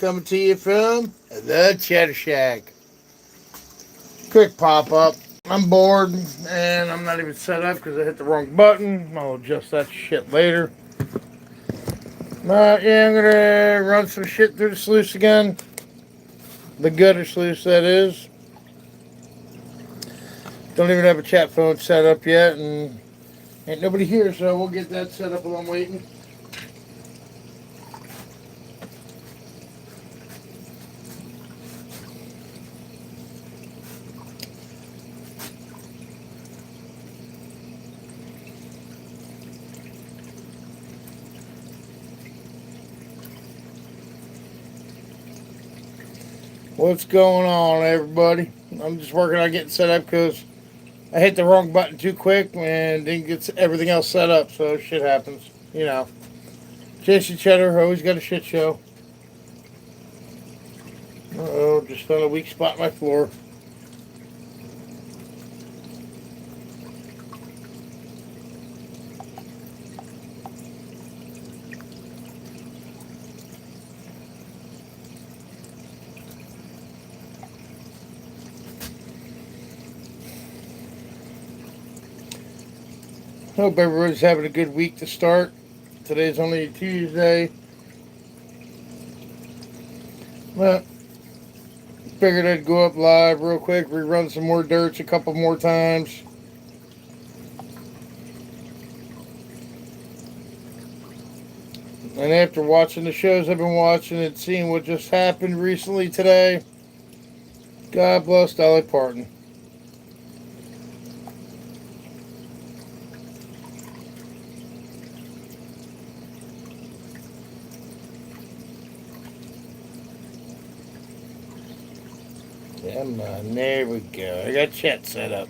coming to you from the Cheddar Shack. Quick pop up. I'm bored and I'm not even set up because I hit the wrong button. I'll adjust that shit later. Yeah, I'm gonna run some shit through the sluice again. The gutter sluice, that is. Don't even have a chat phone set up yet, and ain't nobody here, so we'll get that set up while I'm waiting. What's going on, everybody? I'm just working on getting set up because I hit the wrong button too quick and didn't get everything else set up, so shit happens. You know. Jason Cheddar, always got a shit show. Uh-oh, just found a weak spot in my floor. Hope everybody's having a good week to start. Today's only Tuesday. But figured I'd go up live real quick, rerun some more dirts a couple more times. And after watching the shows I've been watching and seeing what just happened recently today, God bless Dolly Parton. Come on, there we go. I got chat set up.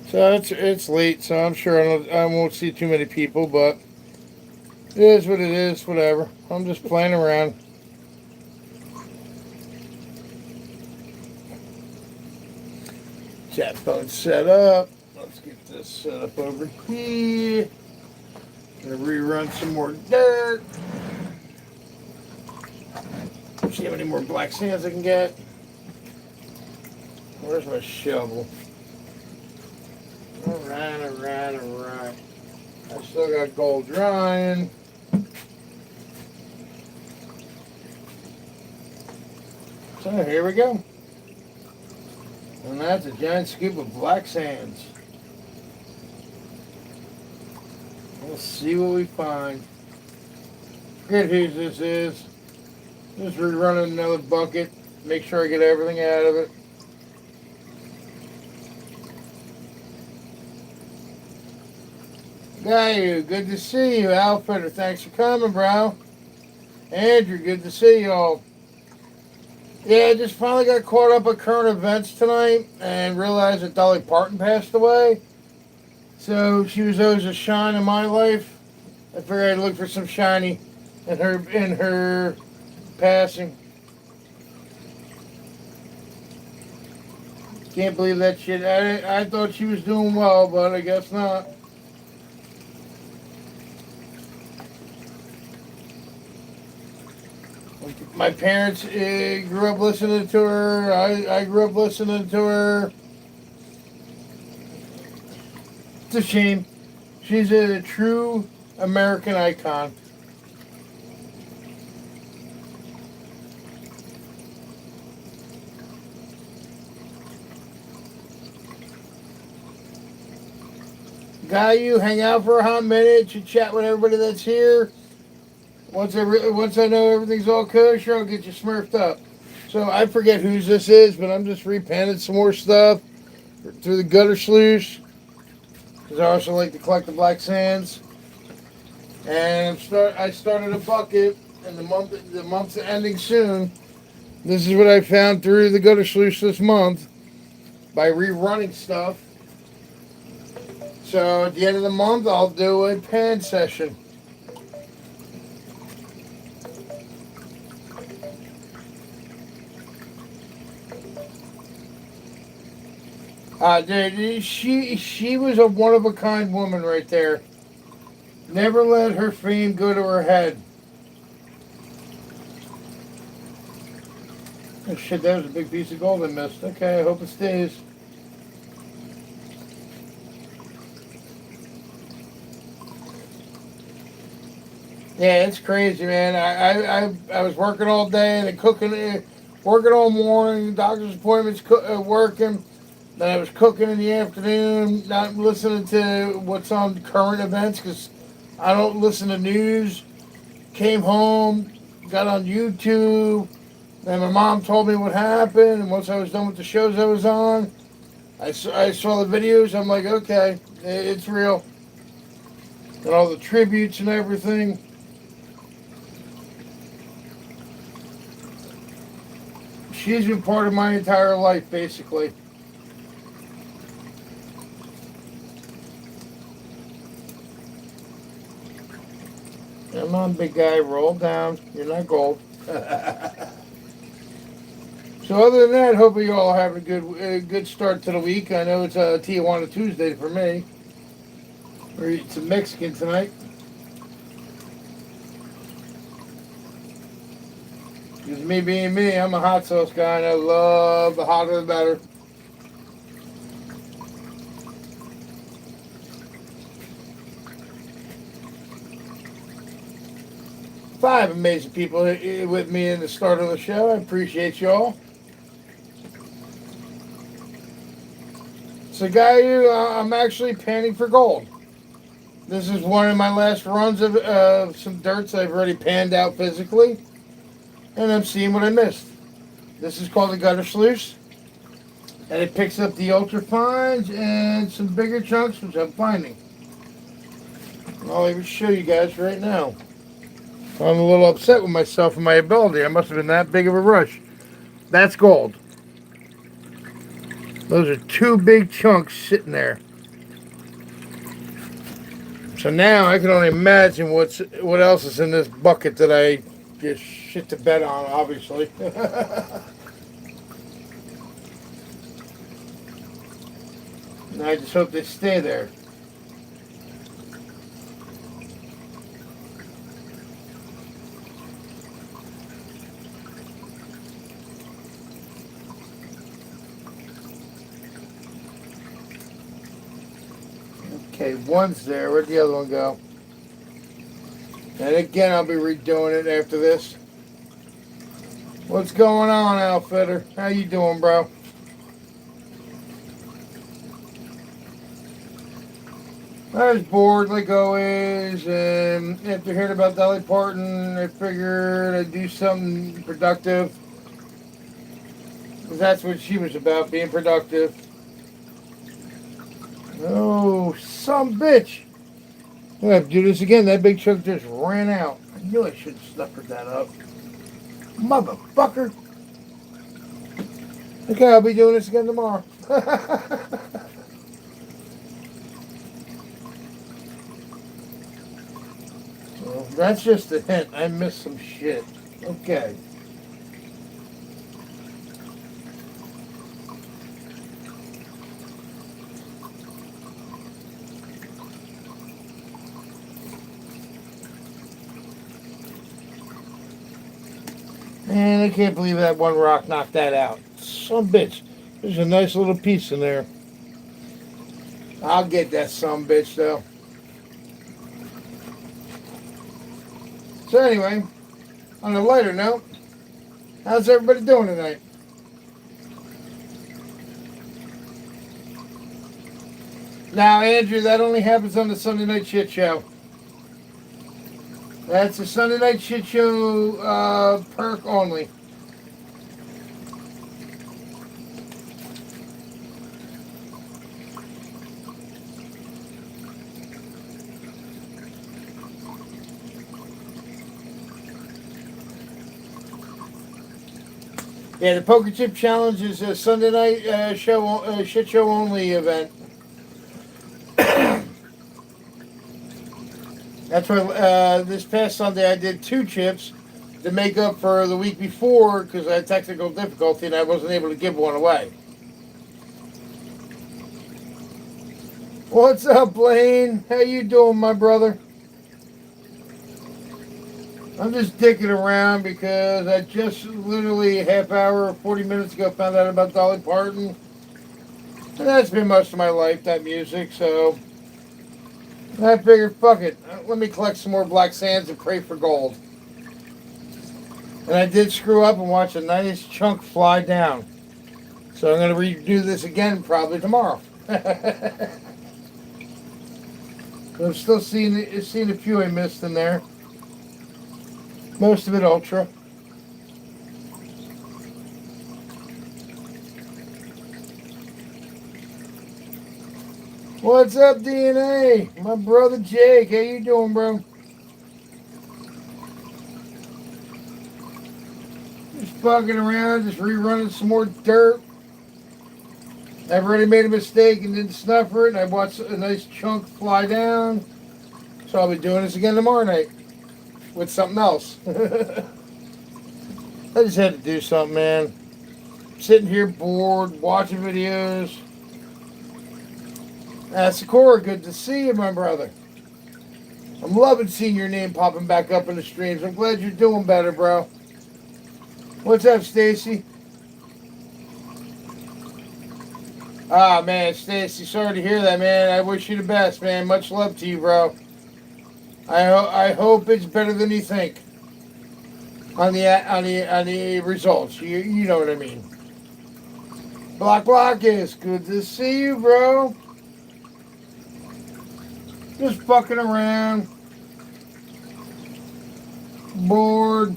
So it's late, so I'm sure I won't see too many people, but it is what it is, whatever. I'm just playing around. Chat phone set up. Let's get this set up over here. Gonna rerun some more dirt. See how many more black sands I can get. Where's my shovel? Alright. I still got gold drying. So here we go. And that's a giant scoop of black sands. We'll see what we find. Forget whose this is. Just rerunning another bucket. Make sure I get everything out of it. Gayu, good to see you. Outfitter, thanks for coming, bro. Andrew, good to see y'all. Yeah, I just finally got caught up with current events tonight and realized that Dolly Parton passed away. So she was always a shine in my life. I figured I'd look for some shiny in her passing. Can't believe that shit. I thought she was doing well, but I guess not. My parents grew up listening to her. I grew up listening to her. It's a shame. She's a true American icon. Guy, you hang out for a hot minute, you chat with everybody that's here. Once I know everything's all kosher, I'll get you smurfed up. So I forget whose this is, but I'm just repanning some more stuff through the gutter sluice. Because I also like to collect the black sands. And I started a bucket, and the month's ending soon. This is what I found through the gutter sluice this month by rerunning stuff. So at the end of the month, I'll do a pan session. Dude, she was a one-of-a-kind woman right there. Never let her fame go to her head. Oh shit, that was a big piece of gold I missed. Okay, I hope it stays. Yeah, it's crazy, man. I was working all day and then cooking, working all morning, doctor's appointments, working. Then I was cooking in the afternoon, not listening to what's on current events because I don't listen to news. Came home, got on YouTube. Then my mom told me what happened, and once I was done with the shows I was on, I saw the videos. I'm like, okay, it's real. And all the tributes and everything. She's been part of my entire life, basically. Come on, big guy, roll down. You're not gold. So other than that, hope you all have a good start to the week. I know it's a Tijuana Tuesday for me. We're eating some Mexican tonight. Because me being me, I'm a hot sauce guy and I love the hotter the better. Five amazing people with me in the start of the show. I appreciate y'all. So, guy, I'm actually panning for gold. This is one of my last runs of some dirts I've already panned out physically, and I'm seeing what I missed. This is called the gutter sluice, and it picks up the ultra fines and some bigger chunks, which I'm finding. I'll even show you guys right now. I'm a little upset with myself and my ability. I must have been that big of a rush. That's gold. Those are two big chunks sitting there. So now I can only imagine what else is in this bucket that I just shit the bed on, obviously. And I just hope they stay there. Okay, one's there. Where'd the other one go? And again, I'll be redoing it after this. What's going on, Outfitter? How you doing, bro? I was bored like always, and after hearing about Dolly Parton, I figured I'd do something productive. 'Cause that's what she was about, being productive. Oh, some bitch. I'm gonna have to do this again. That big chunk just ran out. I knew I should have snuffered that up. Motherfucker. Okay, I'll be doing this again tomorrow. Well, that's just a hint. I missed some shit. Okay. Man, I can't believe that one rock knocked that out. Some bitch. There's a nice little piece in there. I'll get that some bitch though. So anyway, on a lighter note, how's everybody doing tonight? Now, Andrew, that only happens on the Sunday Night Shit Show. That's a Sunday Night Shit Show perk only. Yeah, the Poker Chip Challenge is a Sunday night shit show only event. That's why this past Sunday I did 2 chips to make up for the week before because I had technical difficulty and I wasn't able to give one away. What's up, Blaine? How you doing, my brother? I'm just dicking around because I just literally a half hour, 40 minutes ago found out about Dolly Parton. And that's been most of my life, that music. So I figured, fuck it. Let me collect some more Black Sands and pray for gold. And I did screw up and watch a nice chunk fly down. So I'm going to redo this again probably tomorrow. I'm still seeing a few I missed in there. Most of it ultra. What's up, DNA? My brother Jake. How you doing, bro? Just fucking around, just rerunning some more dirt. I've already made a mistake and didn't snuff it, and I watched a nice chunk fly down. So I'll be doing this again tomorrow night with something else. I just had to do something, man. Sitting here bored, watching videos. Sakura, good to see you, my brother. I'm loving seeing your name popping back up in the streams. I'm glad you're doing better, bro. What's up, Stacy? Ah, man, Stacy, sorry to hear that, man. I wish you the best, man. Much love to you, bro. I hope it's better than you think on the results. You know what I mean. Block is good to see you, bro. Just fucking around. Bored.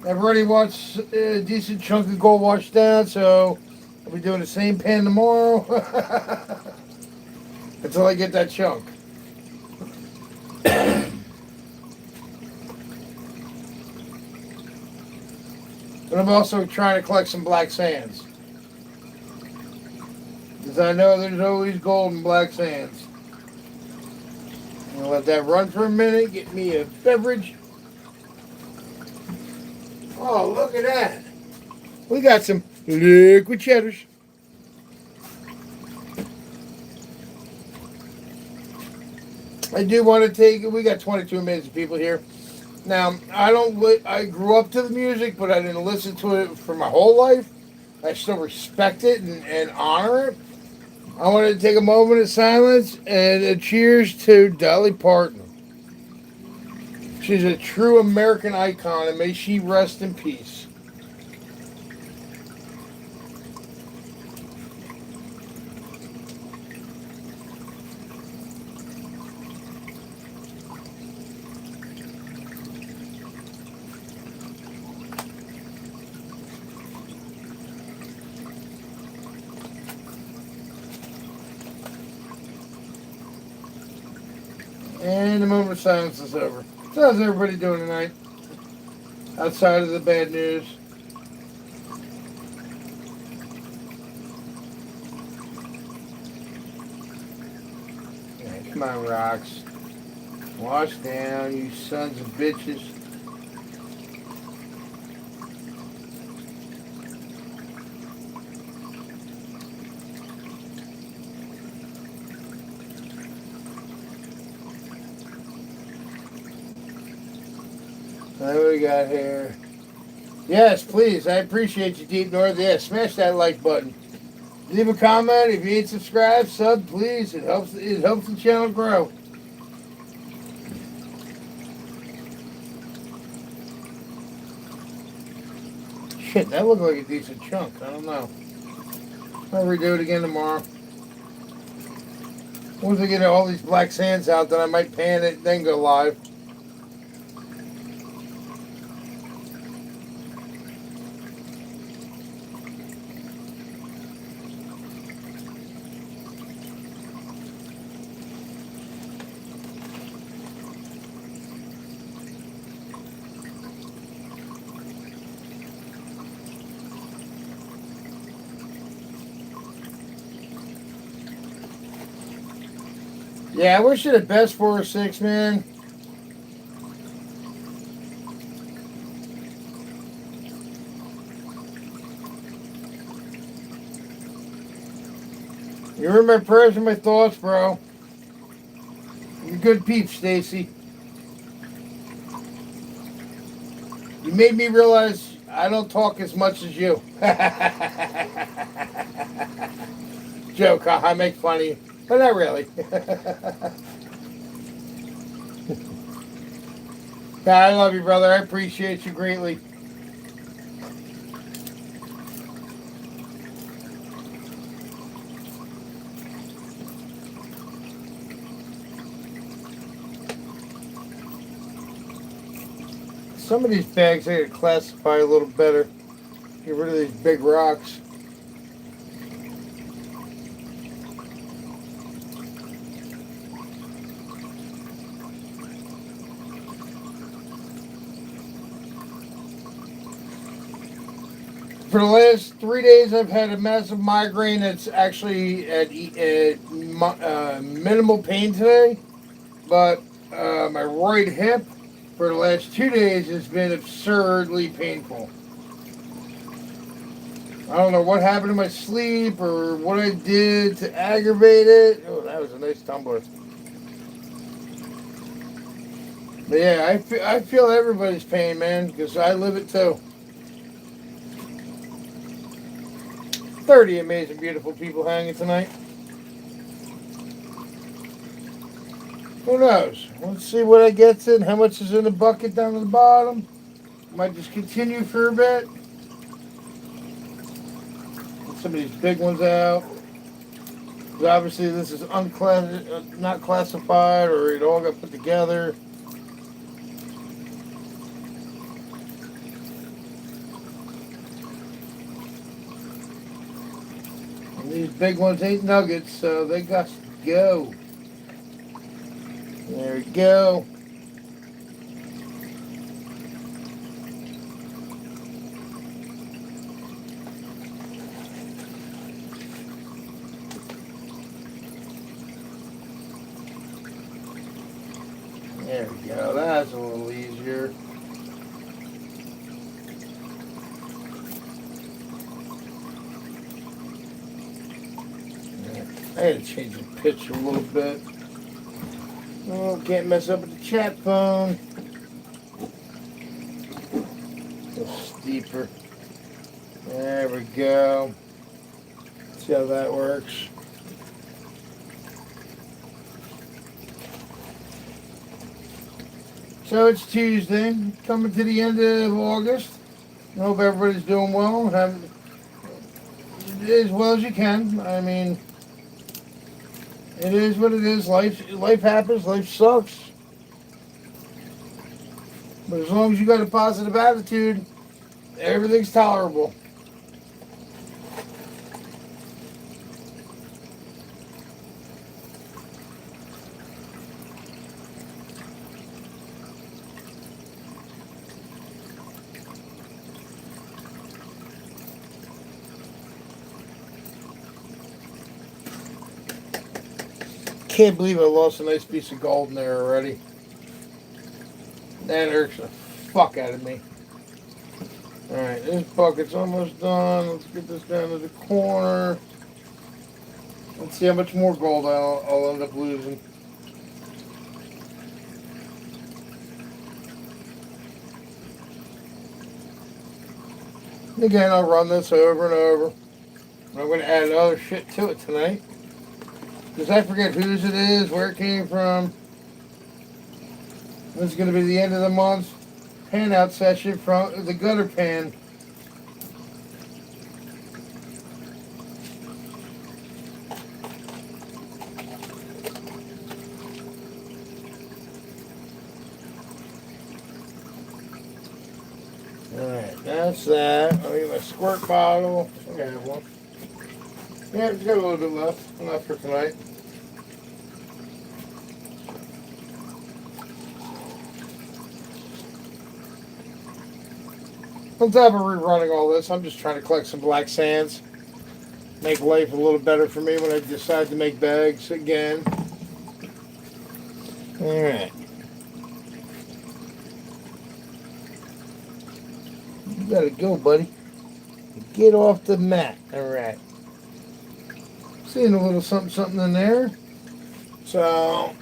I've already watched a decent chunk of gold wash down, so I'll be doing the same pan tomorrow until I get that chunk. But I'm also trying to collect some black sands. Because I know there's always gold in black sands. I'm going to let that run for a minute, get me a beverage. Oh, look at that. We got some liquid cheddars. I do want to take it. We got 22 minutes of people here. Now, I grew up to the music, but I didn't listen to it for my whole life. I still respect it and honor it. I wanted to take a moment of silence and a cheers to Dolly Parton. She's a true American icon, and may she rest in peace. And the moment of silence is over. So how's everybody doing tonight? Outside of the bad news. Yeah, come on, rocks. Wash down, you sons of bitches. What do we got here? Yes, please. I appreciate you, Deep North. Yeah, smash that like button. Leave a comment if you ain't subscribed. Sub, please. It helps the channel grow. Shit, that looked like a decent chunk. I don't know. I'll redo it again tomorrow. Once I get all these black sands out, then I might pan it, then go live. Yeah, I wish you the best 4 or 6, man. You're in my prayers and my thoughts, bro. You're a good peep, Stacy. made me realize I don't talk as much as you. Joke, I make fun of you, but not really. Yeah, I love you, brother. I appreciate you greatly. Some of these bags I gotta classify a little better. Get rid of these big rocks. For the last 3 days, I've had a massive migraine that's actually at minimal pain today. But my right hip for the last 2 days has been absurdly painful. I don't know what happened to my sleep or what I did to aggravate it. Oh, that was a nice tumbler. But yeah, I feel everybody's pain, man, because I live it too. 30 amazing, beautiful people hanging tonight. Who knows? Let's see what I get in, how much is in the bucket down to the bottom. Might just continue for a bit. Get some of these big ones out. Because obviously this is not classified, or it all got put together. And these big ones ain't nuggets, so they got to go. There we go. There we go. That's a little easier. I had to change the pitch a little bit. Oh, can't mess up with the chat phone. A little steeper. There we go. See how that works. So it's Tuesday, coming to the end of August. I hope everybody's doing well and having as well as you can. I mean, it is what it is. Life happens. Life sucks. But as long as you got a positive attitude, everything's tolerable. Can't believe I lost a nice piece of gold in there already. That hurts the fuck out of me. Alright, this bucket's almost done. Let's get this down to the corner. Let's see how much more gold I'll end up losing. Again, I'll run this over and over. I'm going to add other shit to it tonight. Because I forget whose it is, where it came from. This is going to be the end of the month pan out session from the gutter pan. Alright, that's that. I'll get my squirt bottle. I think I have one. Yeah, it's got a little bit left. Enough for tonight. On top of rerunning all this, I'm just trying to collect some black sands. Make life a little better for me when I decide to make bags again. Alright. You gotta go, buddy. Get off the mat. Alright. Seeing a little something in there. So,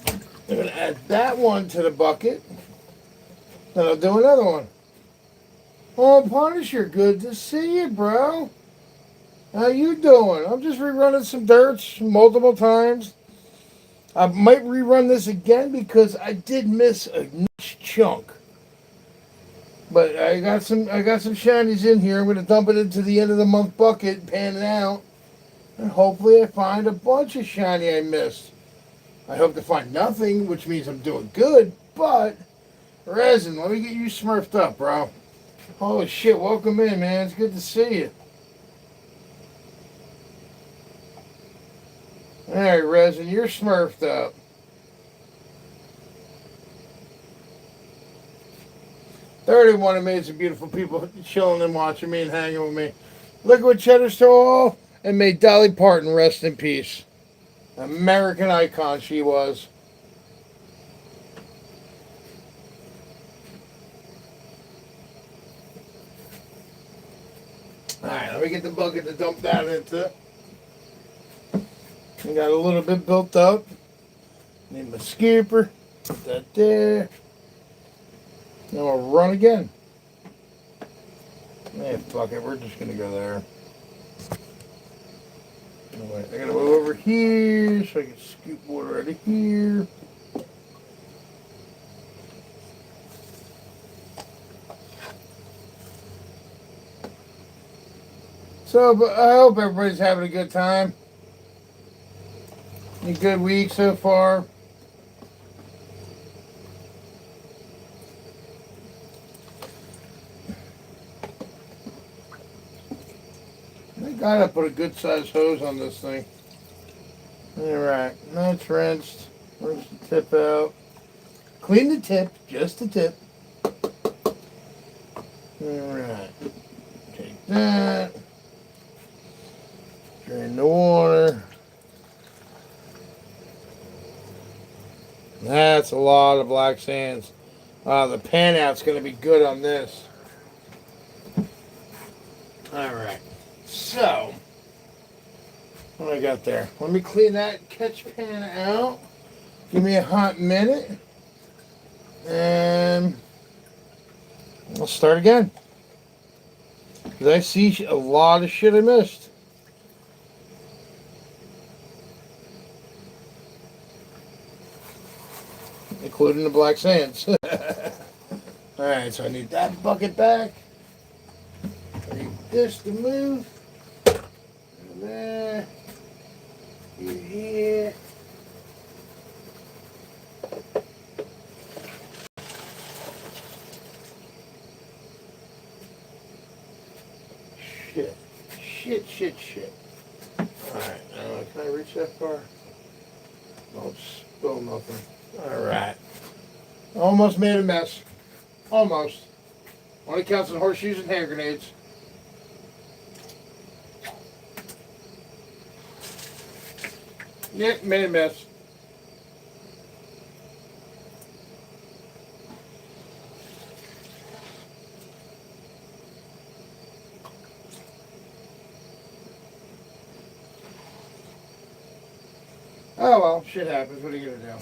I'm going to add that one to the bucket. Then I'll do another one. Oh, Punisher, good to see you, bro. How you doing? I'm just rerunning some dirts multiple times. I might rerun this again because I did miss a nice chunk. But I got some shinies in here. I'm gonna dump it into the end of the month bucket, pan it out, and hopefully I find a bunch of shiny I missed. I hope to find nothing, which means I'm doing good, but Resin, let me get you smurfed up, bro. Holy shit, welcome in, man. It's good to see you. Alright, Resin, you're smurfed up. 31 amazing, beautiful people chilling and watching me and hanging with me. Look what Cheddar stole and made Dolly Parton rest in peace. American icon she was. Alright, let me get the bucket to dump that into. I got a little bit built up. Need my scooper. Put that there. Then we'll run again. Man, fuck it. We're just going to go there. Wait, I got to go over here so I can scoop water out of here. So, but I hope everybody's having a good time. A good week so far. I gotta put a good sized hose on this thing. Alright, now it's rinsed. Rinse the tip out. Clean the tip, just the tip. Alright. Take that. Drain the water. That's a lot of black sands. The pan out's going to be good on this. Alright. So, what do I got there? Let me clean that catch pan out. Give me a hot minute. And I'll start again. Because I see a lot of shit I missed. Including the black sands. Alright, so I need that bucket back. I need this to move. There. Here. Shit. Alright, can I reach that far? Don't spill nothing. Alright. Almost made a mess. Almost. Only counts in horseshoes and hand grenades. Yep, made a mess. Oh well, shit happens. What are you gonna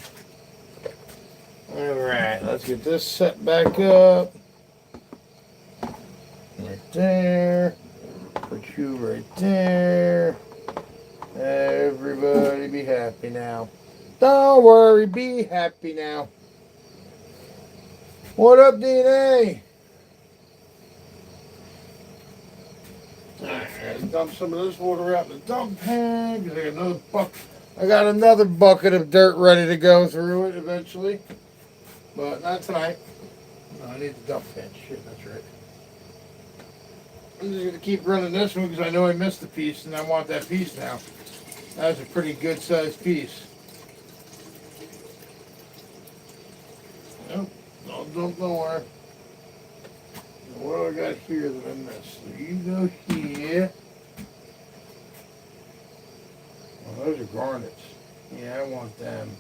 do? Alright, let's get this set back up. Right there. Put you right there. Everybody be happy now. Don't worry, be happy now. What up, DNA? Alright, dump some of this water out in the dump pan. I got another bucket of dirt ready to go through it eventually. But not tonight. No, I need the dump pan. Shit, that's right. I'm just going to keep running this one because I know I missed a piece and I want that piece now. That's a pretty good sized piece. Nope, no dump nowhere. What do I got here that I missed? So you go here. Oh, those are garnets. Yeah, I want them.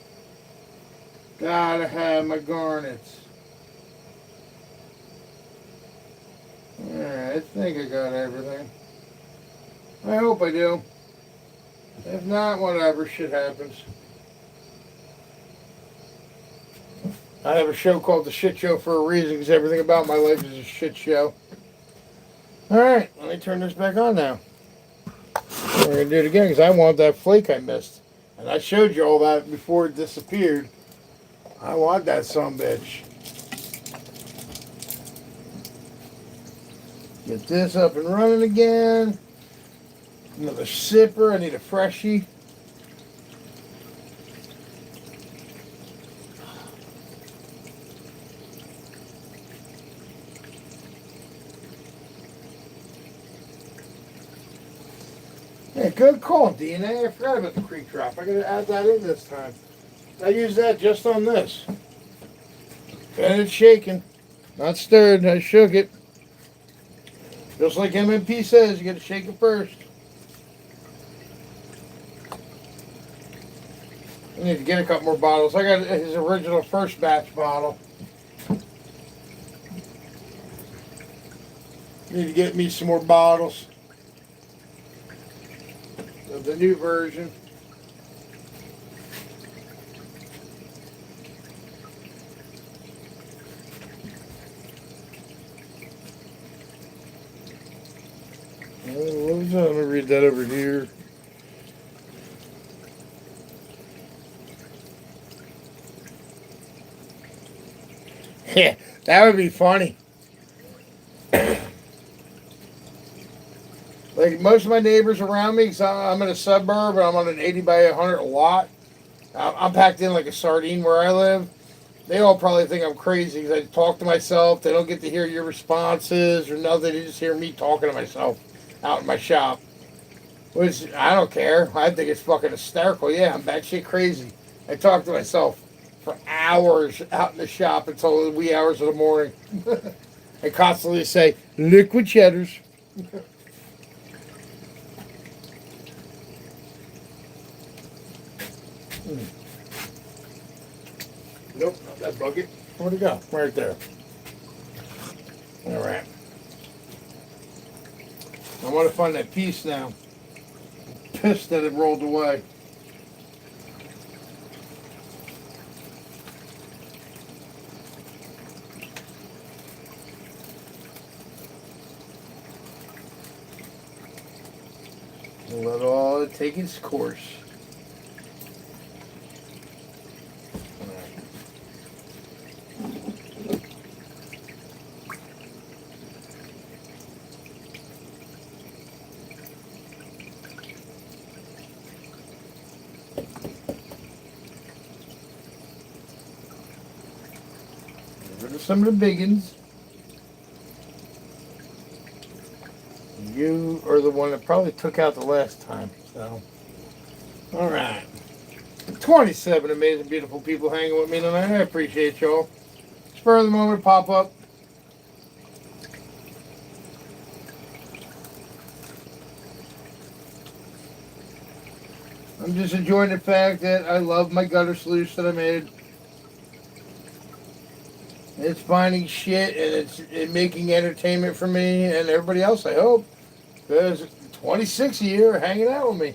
Gotta have my garnets. Alright, I think I got everything. I hope I do. If not, whatever, shit happens. I have a show called The Shit Show for a reason, because everything about my life is a shit show. Alright, let me turn this back on now. We're going to do it again because I want that flake I missed. And I showed you all that before it disappeared. I want that sumbitch. Get this up and running again. Another sipper. I need a freshie. Yeah, good call, DNA. I forgot about the creek drop. I gotta add that in this time. I use that just on this. And it's shaking. Not stirred. I shook it. Just like MMP says, you gotta shake it first. I need to get a couple more bottles. I got his original first batch bottle. Need to get me some more bottles of the new version. What was that? Let me read that over here. Yeah, that would be funny. Like most of my neighbors around me, because I'm in a suburb and I'm on an 80 by 100 lot. I'm packed in like a sardine where I live. They all probably think I'm crazy because I talk to myself. They don't get to hear your responses or nothing. They just hear me talking to myself out in my shop. Which, I don't care. I think it's fucking hysterical. Yeah, I'm batshit crazy. I talk to myself for hours out in the shop until the wee hours of the morning. I constantly say, liquid cheddars. Nope, not that bucket. Where'd it go? Right there. All right. I want to find that piece now. Pissed that it rolled away. Let all take its course. Get rid of some of the biggins. You are the one that probably took out the last time. So, all right. 27 amazing, beautiful people hanging with me tonight. I appreciate y'all. Spur of the moment pop up. I'm just enjoying the fact that I love my gutter sluice that I made. It's finding shit and it's making entertainment for me and everybody else, I hope. There's 26 a year hanging out with me.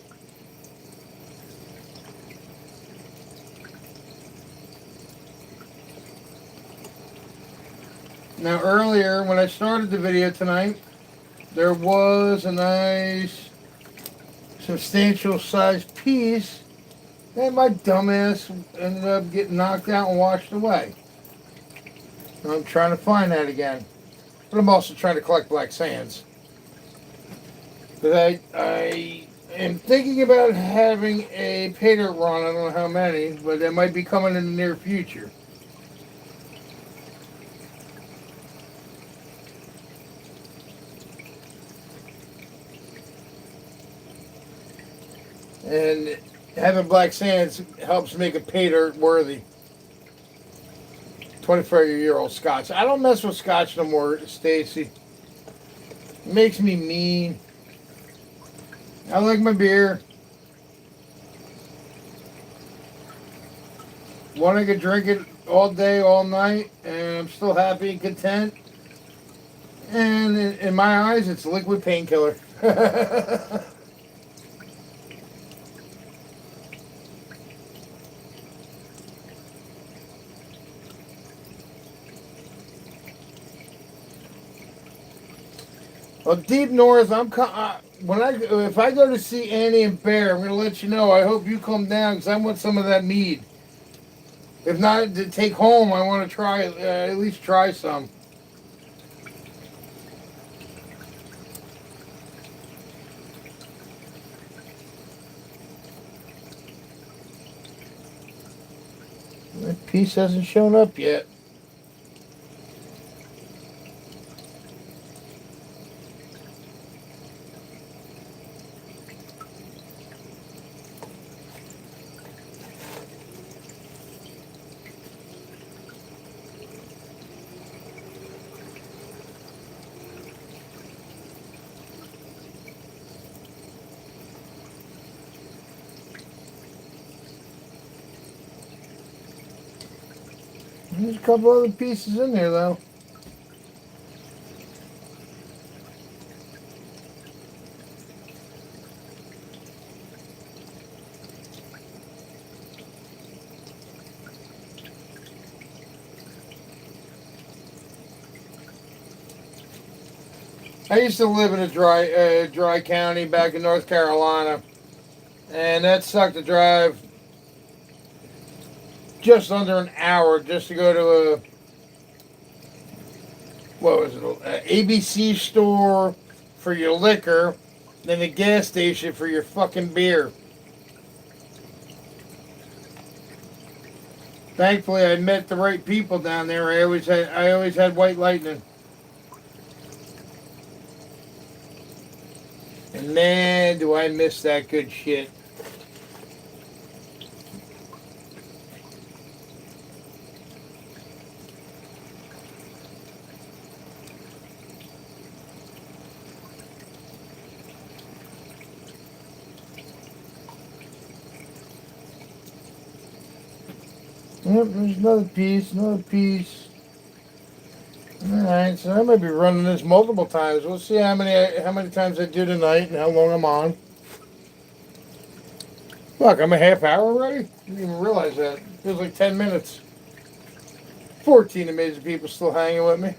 Now earlier when I started the video tonight, there was a nice substantial sized piece and my dumbass ended up getting knocked out and washed away. And I'm trying to find that again. But I'm also trying to collect black sands. But I am thinking about having a pay dirt run. I don't know how many, but that might be coming in the near future. And having black sands helps make a pay dirt worthy. 24-year-old scotch. I don't mess with scotch no more, Stacy. It makes me mean. I like my beer. One I could drink it all day, all night, and I'm still happy and content. And in my eyes, it's liquid painkiller. Well, deep north, when if I go to see Annie and Bear, I'm gonna let you know. I hope you come down because I want some of that mead. If not to take home, I want to try at least try some. That piece hasn't shown up yet. There's a couple other pieces in there though. I used to live in a dry county back in North Carolina, and that sucked to drive just under an hour just to go to a what was it, a ABC store for your liquor, then the gas station for your fucking beer. Thankfully, I met the right people down there. I always had white lightning. And man, do I miss that good shit. Yep, there's another piece, another piece. Alright, so I might be running this multiple times. We'll see how many times I do tonight and how long I'm on. Fuck, I'm a half hour already? Didn't even realize that. Feels like 10 minutes. 14 amazing people still hanging with me.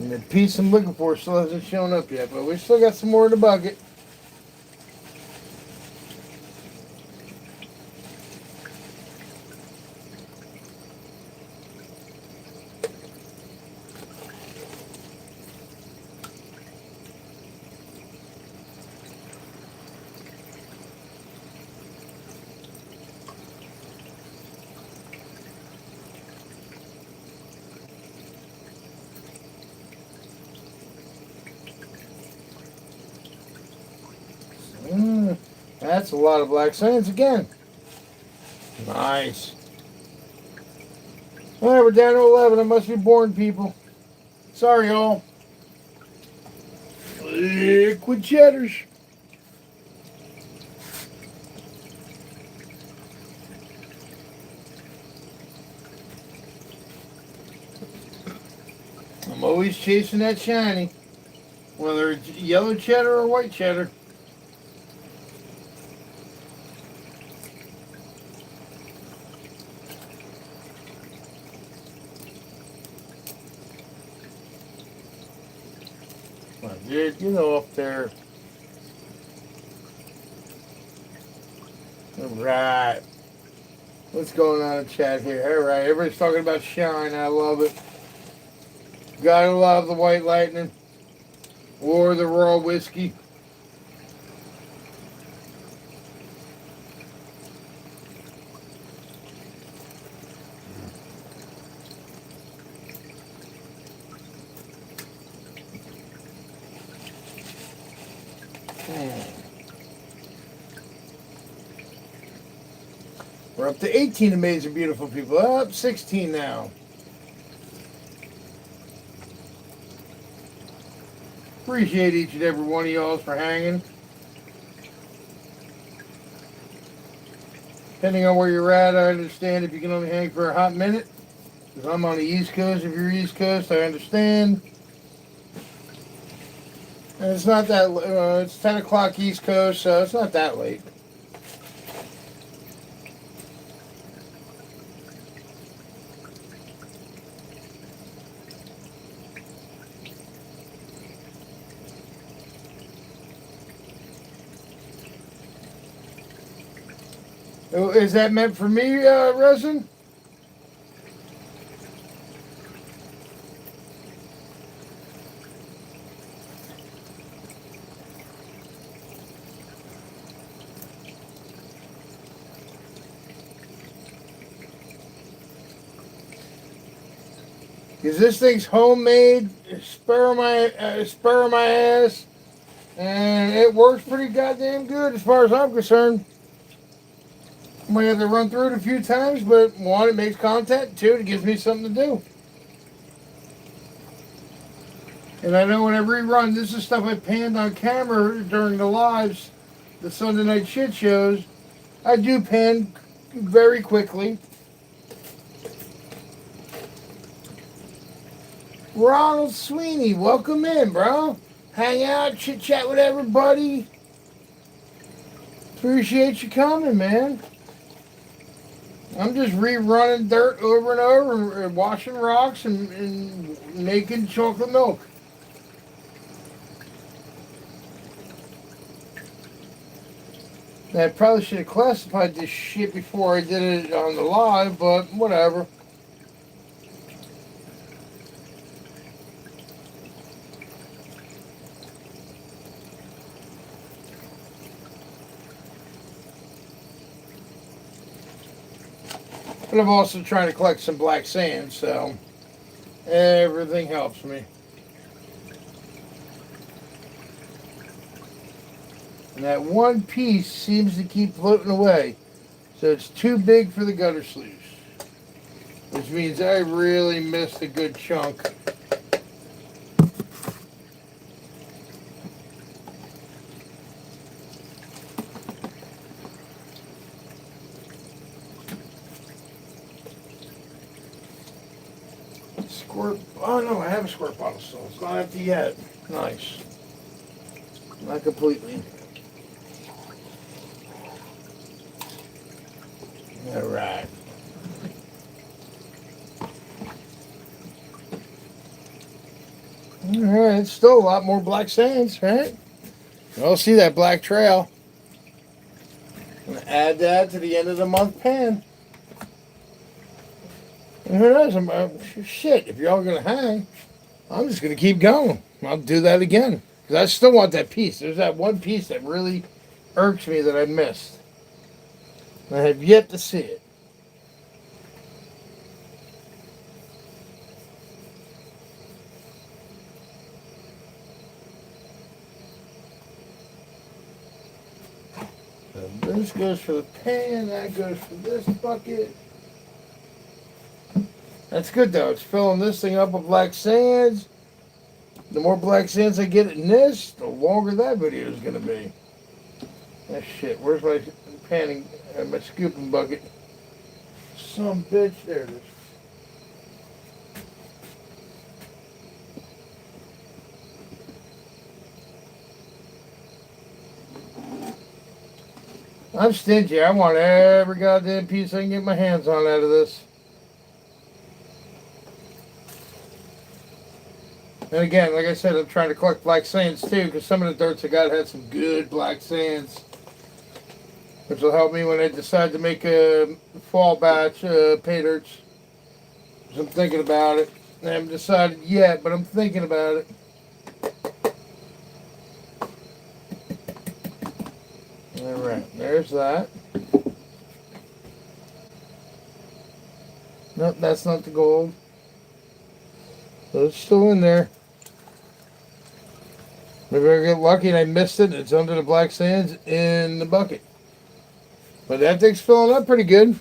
And the piece I'm looking for still hasn't shown up yet, but we still got some more in the bucket. That's a lot of black sands again. Nice. Alright, we're down to 11. I must be boring people. Sorry, y'all. Liquid cheddars. I'm always chasing that shiny, whether it's yellow cheddar or white cheddar. Come on, dude, you know up there. Alright. What's going on in chat here? Alright, everybody's talking about shine. I love it. Gotta love the white lightning or the raw whiskey. We're up to 18 amazing, beautiful people. Up 16 now. Appreciate each and every one of y'all for hanging. Depending on where you're at, I understand if you can only hang for a hot minute. Because I'm on the East Coast. If you're East Coast, I understand. And it's not that, it's 10 o'clock East Coast, so it's not that late. Oh, is that meant for me, resin? Because this thing's homemade, spur my ass, and it works pretty goddamn good as far as I'm concerned. Might have to run through it a few times, but one, it makes content. Two, it gives me something to do. And I know when I rerun, this is stuff I panned on camera during the lives, the Sunday night shit shows. I do pan very quickly. Ronald Sweeney, welcome in, bro. Hang out, chit chat with everybody. Appreciate you coming, man. I'm just rerunning dirt over and over and washing rocks and making chocolate milk. I probably should have classified this shit before I did it on the live, but whatever. But I'm also trying to collect some black sand, so everything helps me. And that one piece seems to keep floating away. So it's too big for the gutter sleeves. Which means I really missed a good chunk. Squirt. Oh no, I have a squirt bottle still. It's not empty yet. Nice. Not completely. Alright. Alright, still a lot more black sands, right? I'll see that black trail. I'm going to add that to the end of the month pan. And who knows? Shit, if you're all going to hang, I'm just going to keep going. I'll do that again. Because I still want that piece. There's that one piece that really irks me that I missed. I have yet to see it. So this goes for the pan, that goes for this bucket. That's good though. It's filling this thing up with black sands. The more black sands I get in this, the longer that video is going to be. Ah, shit. Where's my panning, my scooping bucket? Some bitch. There it is. I'm stingy. I want every goddamn piece I can get my hands on out of this. And again, like I said, I'm trying to collect black sands too, because some of the dirts I got had some good black sands, which will help me when I decide to make a fall batch pay dirts. So I'm thinking about it. I haven't decided yet, but I'm thinking about it. Alright, there's that. Nope, that's not the gold. So it's still in there. Maybe I get lucky and I missed it. It's under the black sands in the bucket. But that thing's filling up pretty good.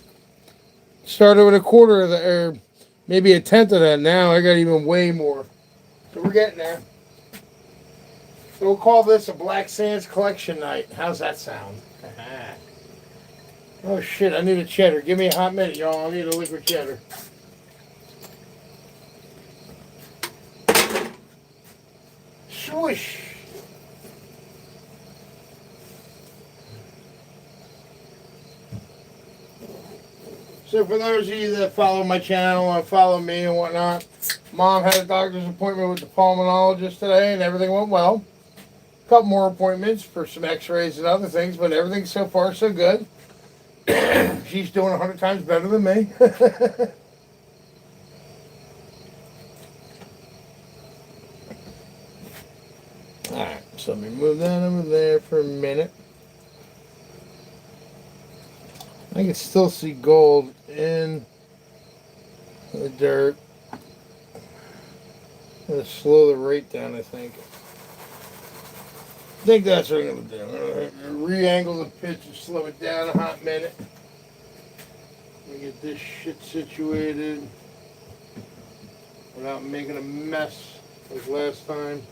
Started with a quarter of the, or maybe a tenth of that now. I got even way more. So we're getting there. So we'll call this a Black Sands collection night. How's that sound? Oh shit, I need a cheddar. Give me a hot minute, y'all. I need a liquid cheddar. Swoosh! So for those of you that follow my channel and follow me and whatnot, Mom had a doctor's appointment with the pulmonologist today and everything went well. A couple more appointments for some x-rays and other things, but everything's so far so good. She's doing 100 times better than me. Alright, so let me move that over there for a minute. I can still see gold in the dirt. I'm going to slow the rate down, I think. I think that's what I'm going to do. I'm going to re-angle the pitch and slow it down a hot minute. Let me get this shit situated without making a mess like last time.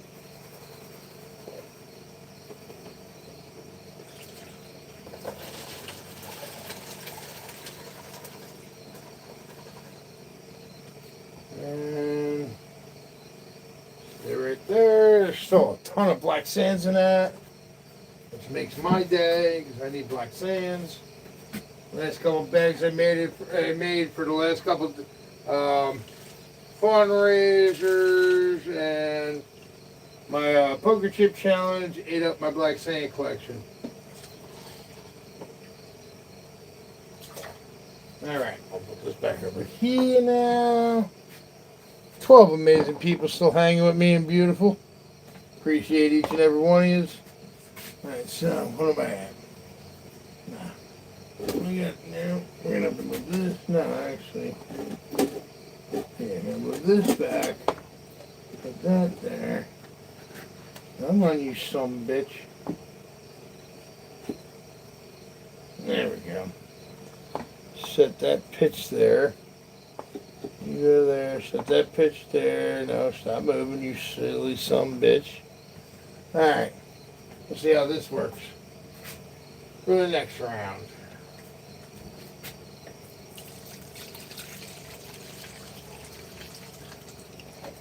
And stay right there. There's still a ton of black sands in that, which makes my day because I need black sands. Last couple of bags I made for the last couple of fundraisers and my poker chip challenge ate up my black sand collection. All right, I'll put this back over here now. 12 amazing people still hanging with me and beautiful. Appreciate each and every one of you. Alright, so what am I at? We got now, we're gonna have to move this. No, actually. Yeah, I'm gonna move this back. Put that there. I'm gonna use some bitch. There we go. Set that pitch there. You go there, set that pitch there. No, stop moving, you silly some bitch. Alright, let's see how this works for the next round.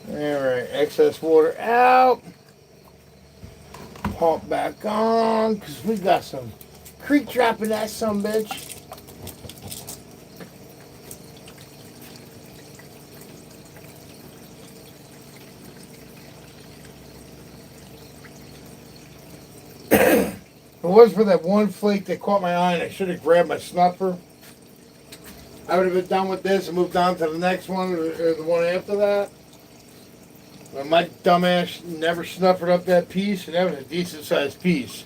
Alright, excess water out. Pump back on, because we got some creek dropping that some bitch. If it was for that one flake that caught my eye and I should have grabbed my snuffer, I would have been done with this and moved on to the next one or the one after that. But my dumbass never snuffered up that piece, and that was a decent sized piece.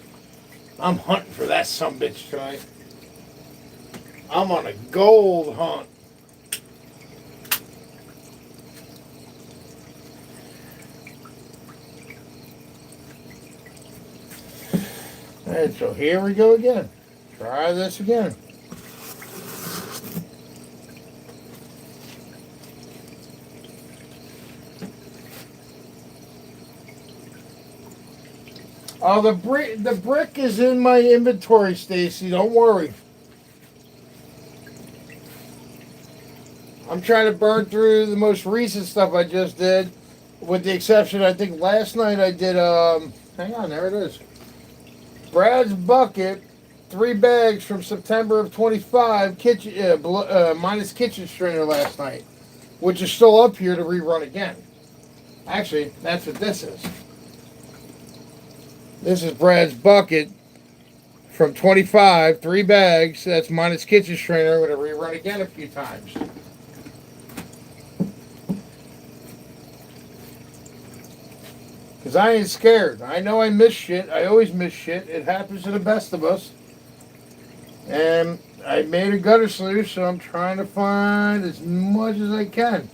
I'm hunting for that sumbitch tonight. I'm on a gold hunt. And so here we go again. Try this again. Oh, the brick is in my inventory, Stacy. Don't worry. I'm trying to burn through the most recent stuff I just did, with the exception, I think last night I did. Hang on, there it is. Brad's Bucket, 3 bags from September of 25, kitchen minus kitchen strainer last night, which is still up here to rerun again. Actually, that's what this is. This is Brad's Bucket from 25, 3 bags. That's minus kitchen strainer. I'm going to rerun again a few times. Because I ain't scared. I know I miss shit. I always miss shit. It happens to the best of us. And I made a gutter sluice, so I'm trying to find as much as I can.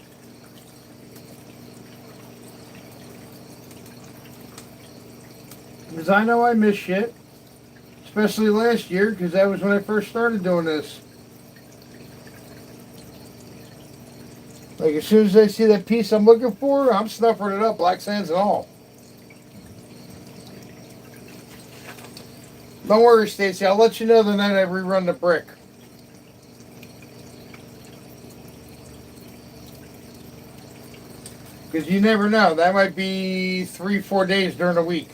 Because I know I miss shit. Especially last year, because that was when I first started doing this. Like, as soon as I see that piece I'm looking for, I'm snuffering it up, black sands and all. Don't worry, Stacy. I'll let you know the night I rerun the brick. Because you never know. That might be 3, 4 days during the week.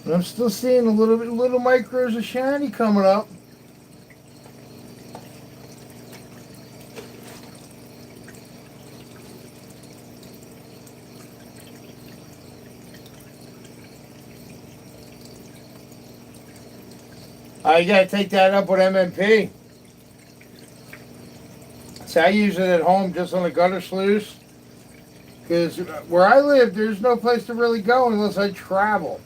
And I'm still seeing a little micros of shiny coming up. I gotta take that up with MMP. So I use it at home just on the gutter sluice. Because where I live, there's no place to really go unless I travel.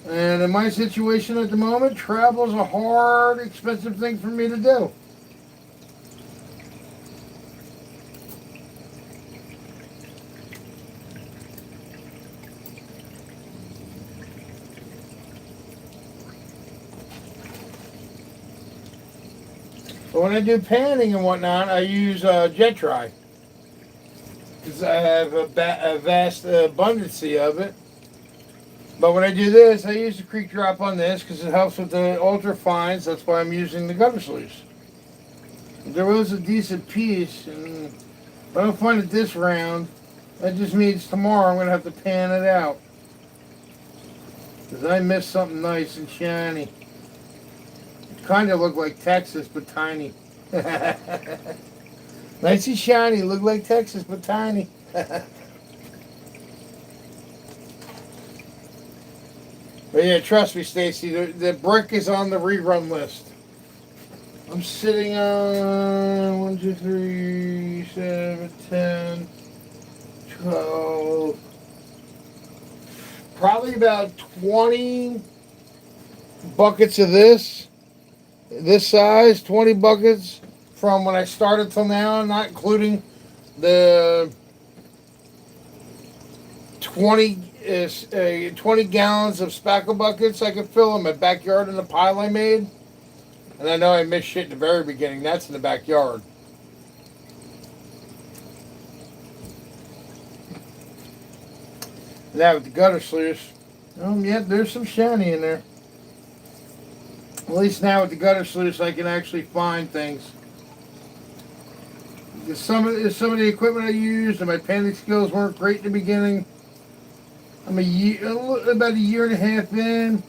And in my situation at the moment, travel is a hard, expensive thing for me to do. But when I do panning and whatnot, I use jet dry. Because I have a vast abundance of it. But when I do this, I use the creek drop on this because it helps with the ultra fines. That's why I'm using the gutter sluice. There was a decent piece, and if I don't find it this round, that just means tomorrow I'm going to have to pan it out. Because I missed something nice and shiny. It kind of looked like Texas, but tiny. Nice and shiny, looked like Texas, but tiny. But yeah, trust me, Stacy, the brick is on the rerun list. I'm sitting on 1, 2, 3, 7, 10, 12, probably about 20 buckets of this size, 20 buckets from when I started till now, not including the 20 gallons of spackle buckets I could fill in my backyard in the pile I made. And I know I missed shit in the very beginning. That's in the backyard. Now with the gutter sluice, yeah, there's some shiny in there. At least now with the gutter sluice, I can actually find things. Some of the equipment I used and my panning skills weren't great in the beginning. I'm about a year and a half in.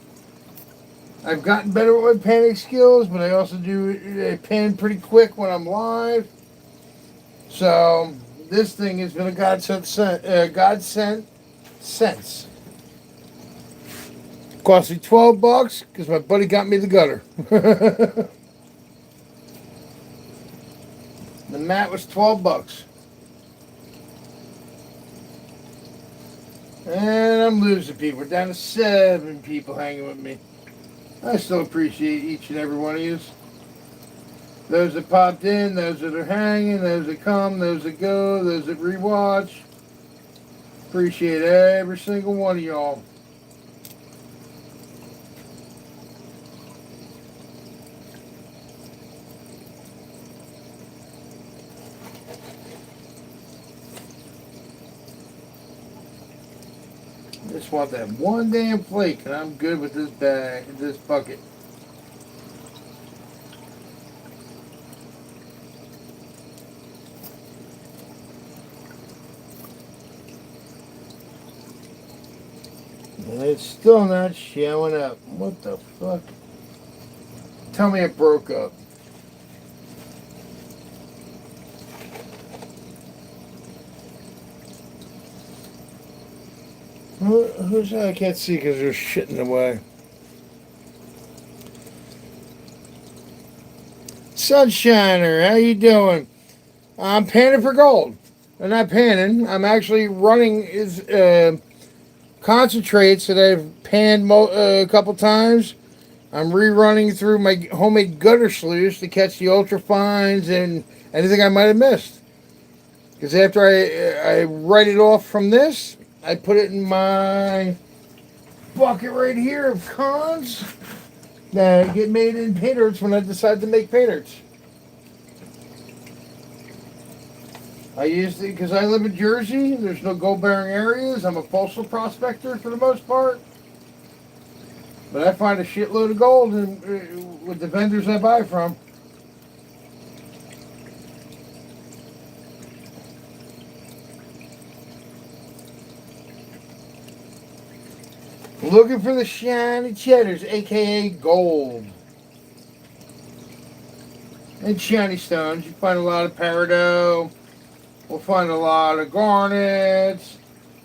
I've gotten better with my panning skills, but I also do pan pretty quick when I'm live. So this thing has been a godsend since. Cost me $12 because my buddy got me the gutter. The mat was $12. And I'm losing people. We're down to 7 people hanging with me. I still appreciate each and every one of you. Those that popped in, those that are hanging, those that come, those that go, those that rewatch. Appreciate every single one of y'all. Just want that one damn flake, and I'm good with this bucket. And it's still not showing up. What the fuck? Tell me it broke up. Who's that? I can't see because there's shit in the way. Sunshiner, how you doing? I'm panning for gold. I'm not panning. I'm actually running concentrates that I've panned a couple times. I'm rerunning through my homemade gutter sluice to catch the ultra fines and anything I might have missed. Because after I write it off from this, I put it in my bucket right here of cons that get made in paint when I decide to make paint. I used it because I live in Jersey. There's no gold bearing areas. I'm a postal prospector for the most part. But I find a shitload of gold with the vendors I buy from. Looking for the shiny cheddars, aka gold. And shiny stones. You find a lot of peridot. We'll find a lot of garnets.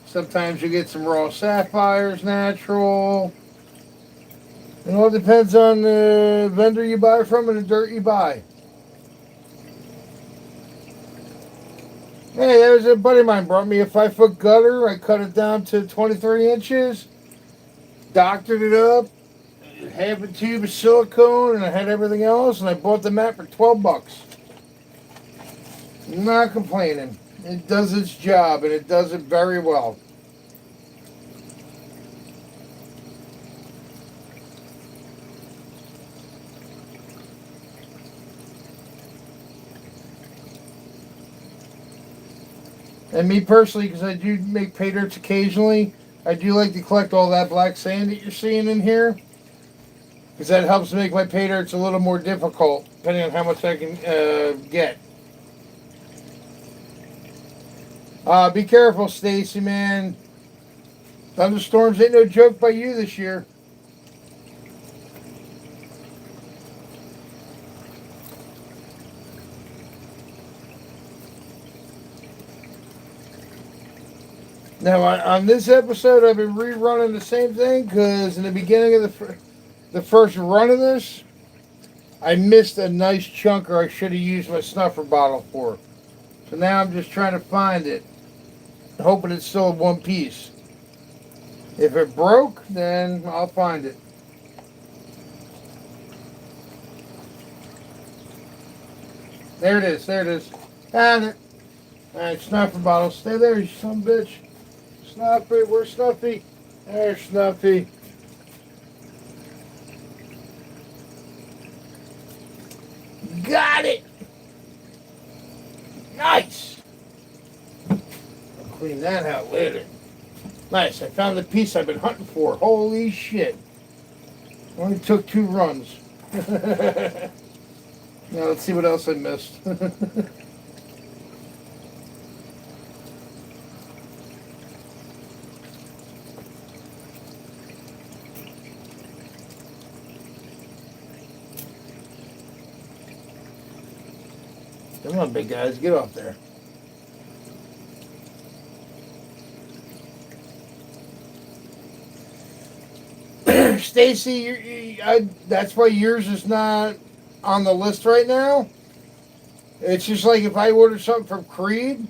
Sometimes you get some raw sapphires natural. It all depends on the vendor you buy from and the dirt you buy. Hey, there was a buddy of mine brought me a 5-foot gutter. I cut it down to 23 inches, doctored it up, half a tube of silicone, and I had everything else, and I bought the mat for $12. Not complaining. It does its job, and it does it very well. And me personally, because I do make pay dirts occasionally, I do like to collect all that black sand that you're seeing in here. Because that helps make my pay dirts a little more difficult, depending on how much I can get. Be careful, Stacy, man. Thunderstorms ain't no joke by you this year. Now, on this episode, I've been rerunning the same thing because in the beginning of the first run of this, I missed a nice chunker I should have used my snuffer bottle for. So now I'm just trying to find it, hoping it's still in one piece. If it broke, then I'll find it. There it is, there it is. Found it. Alright, snuffer bottle. Stay there, you son of a bitch. Snuffy, where's Snuffy? There's Snuffy. Got it! Nice! I'll clean that out later. Nice, I found the piece I've been hunting for. Holy shit. Only took 2 runs. Now let's see what else I missed. Come on, big guys, get off there. Stacy, that's why yours is not on the list right now. It's just like if I order something from Creed,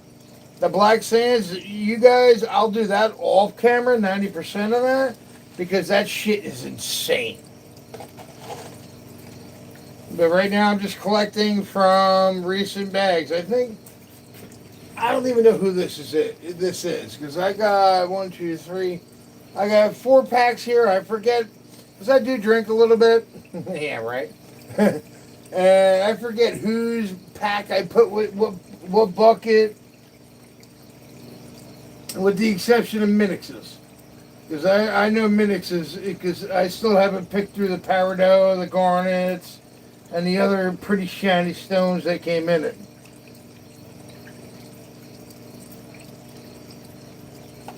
the black sands, you guys, I'll do that off camera, 90% of that, because that shit is insane. But right now I'm just collecting from recent bags. I don't even know who this is because I got 1, 2, 3. I got 4 packs here. I forget because I do drink a little bit. Yeah, right. And I forget whose pack I put with what bucket, with the exception of Minix's. Because I know Minix's because I still haven't picked through the peridot, the garnets, and the other pretty shiny stones that came in it.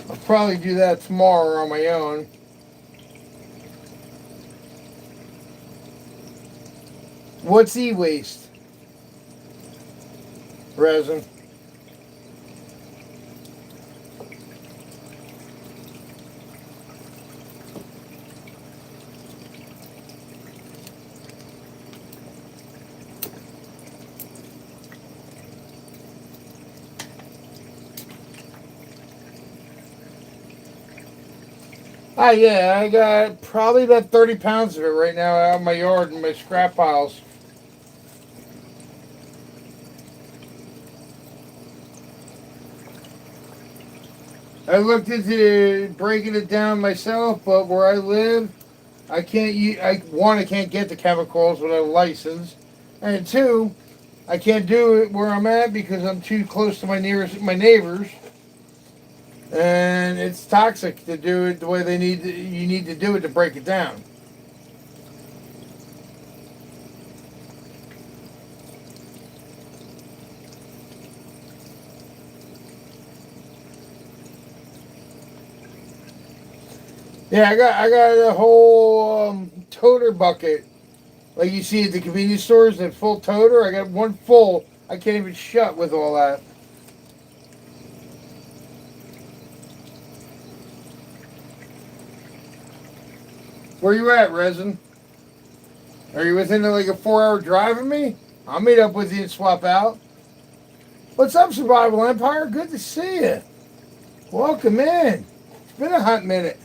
I'll probably do that tomorrow on my own. What's e-waste? Resin. Yeah, I got probably about 30 pounds of it right now out in my yard in my scrap piles. I looked into breaking it down myself, but where I live, I can't use, I can't get the chemicals without a license. And 2, I can't do it where I'm at because I'm too close to my neighbors, and it's toxic to do it the way you need to do it to break it down. Yeah, I got a whole toter bucket like you see at the convenience stores. That full toter. I got one full. I can't even shut with all that. Where you at, Resin? Are you within like a 4-hour drive of me? I'll meet up with you and swap out. What's up, Survival Empire? Good to see you. Welcome in. It's been a hot minute.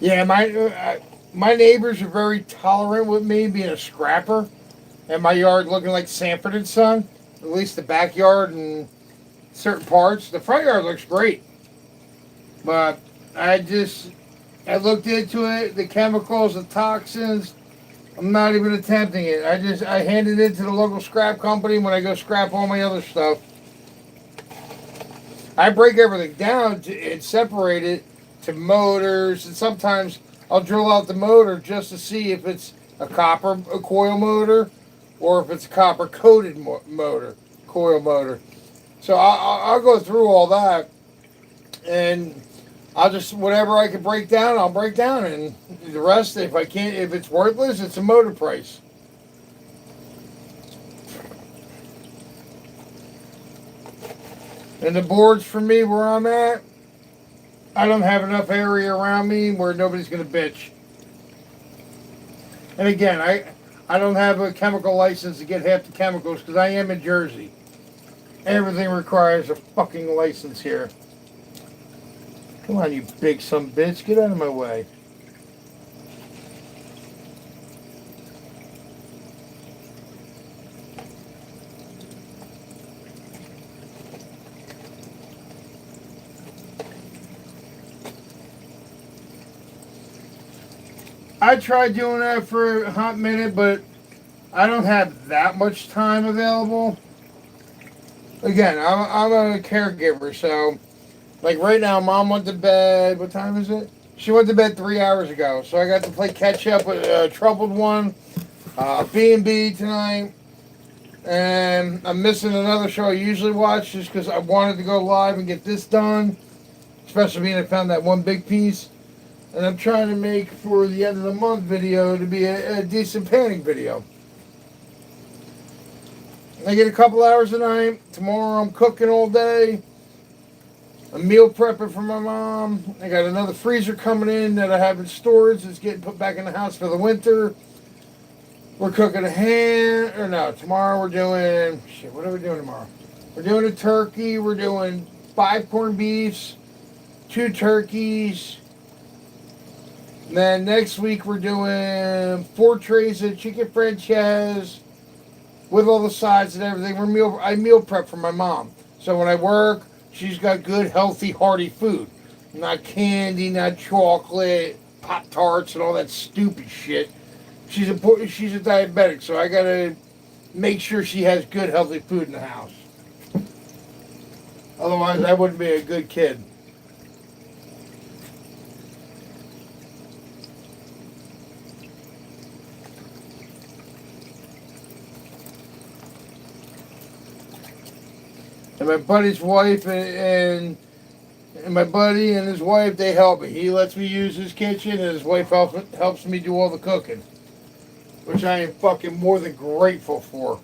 Yeah, my neighbors are very tolerant with me being a scrapper, and my yard looking like Sanford and Son. At least the backyard and certain parts. The front yard looks great, but I looked into it. The chemicals, the toxins. I'm not even attempting it. I handed it to the local scrap company when I go scrap all my other stuff. I break everything down and separate it to motors, and sometimes I'll drill out the motor just to see if it's a coil motor or if it's a copper coated coil motor. So I'll go through all that, and I'll just whatever I can break down, I'll break down, and the rest, if I can't, if it's worthless, it's a motor price. And the boards for me where I'm at, I don't have enough area around me where nobody's going to bitch. And again, I don't have a chemical license to get half the chemicals because I am in Jersey. Everything requires a fucking license here. Come on, you big son bitch. Get out of my way. I tried doing that for a hot minute, but I don't have that much time available. Again, I'm a caregiver, so like right now, Mom went to bed. What time is it? She went to bed 3 hours ago, so I got to play catch up with Troubled One, B&B tonight, and I'm missing another show I usually watch just because I wanted to go live and get this done, especially being I found that one big piece. And I'm trying to make for the end of the month video to be a decent panning video. I get a couple hours a night. Tomorrow I'm cooking all day. I'm meal prepping for my mom. I got another freezer coming in that I have in storage. It's getting put back in the house for the winter. We're cooking tomorrow we're doing, what are we doing tomorrow? We're doing a turkey. We're doing 5 corned beefs, 2 turkeys. And then next week we're doing 4 trays of chicken franchise with all the sides and everything. I meal prep for my mom. So when I work, she's got good, healthy, hearty food. Not candy, not chocolate, Pop-Tarts, and all that stupid shit. She's a diabetic, so I gotta make sure she has good, healthy food in the house. Otherwise, I wouldn't be a good kid. And my buddy's wife and my buddy and his wife, they help me. He lets me use his kitchen, and his wife helps me do all the cooking, which I am fucking more than grateful for.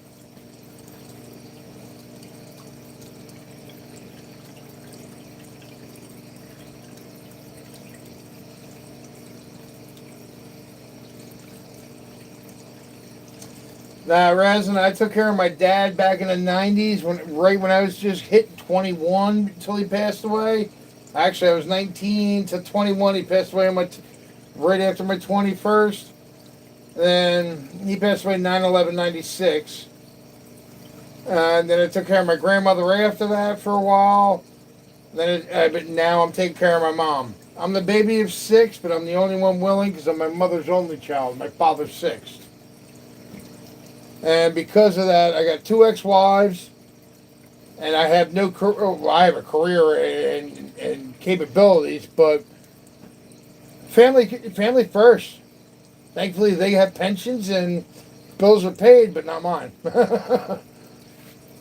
Nah, Razin, I took care of my dad back in the 90s, right when I was just hitting 21 until he passed away. Actually, I was 19 to 21. He passed away right after my 21st. Then he passed away 9/11/96. And then I took care of my grandmother after that for a while. But now I'm taking care of my mom. I'm the baby of six, but I'm the only one willing because I'm my mother's only child, my father's sixth. And because of that, I got two ex-wives, and I have no career. Well, I have a career and capabilities, but family first. Thankfully, they have pensions and bills are paid, but not mine.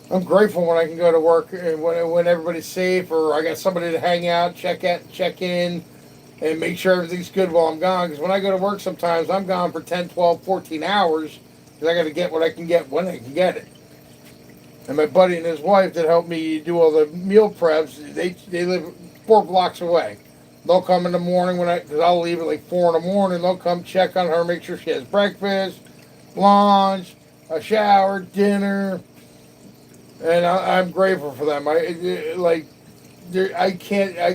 I'm grateful when I can go to work and when everybody's safe, or I got somebody to hang out, check in, and make sure everything's good while I'm gone. Because when I go to work, sometimes I'm gone for 10, 12, 14 hours because I got to get what I can get when I can get it. And my buddy and his wife that help me do all the meal preps, they live 4 blocks away. They'll come in the morning because I'll leave at like 4 in the morning. They'll come check on her, make sure she has breakfast, lunch, a shower, dinner. And I'm grateful for them. I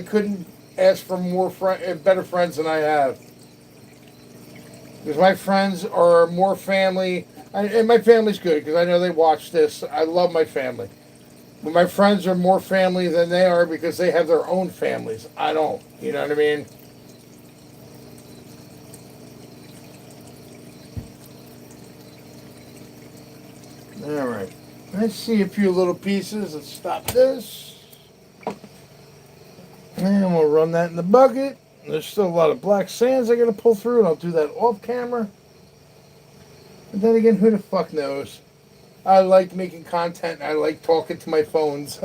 couldn't ask for better friends than I have. Because my friends are more family, and my family's good because I know they watch this. I love my family, but my friends are more family than they are because they have their own families. I don't. You know what I mean? All right. Let's see a few little pieces. Let's stop this. And we'll run that in the bucket. There's still a lot of black sands I gotta pull through, and I'll do that off camera. But then again, who the fuck knows? I like making content and I like talking to my phones.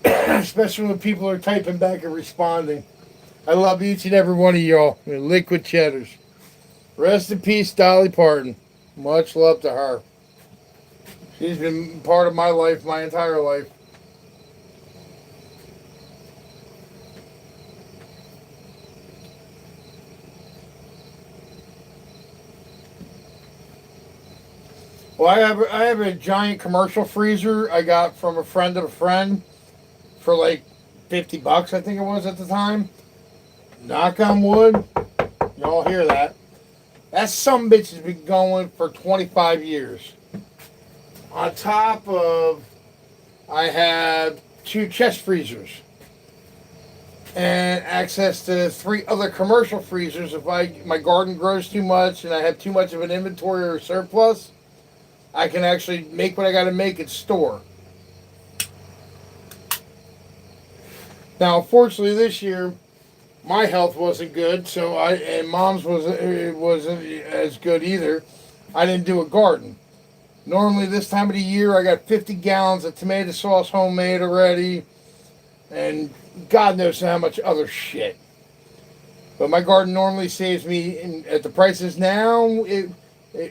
Especially when people are typing back and responding. I love each and every one of y'all. Liquid Cheddars. Rest in peace, Dolly Parton. Much love to her. She's been part of my life, my entire life. Well, I have a giant commercial freezer I got from a friend of a friend for like $50, I think it was at the time. Knock on wood, y'all hear that? That sumbitch has been going for 25 years. On top of, I have 2 chest freezers and access to 3 other commercial freezers. If my garden grows too much and I have too much of an inventory or surplus, I can actually make what I got to make and store. Now, unfortunately, this year my health wasn't good, and Mom's wasn't as good either. I didn't do a garden. Normally, this time of the year, I got 50 gallons of tomato sauce homemade already, and God knows how much other shit. But my garden normally saves me, at the prices now,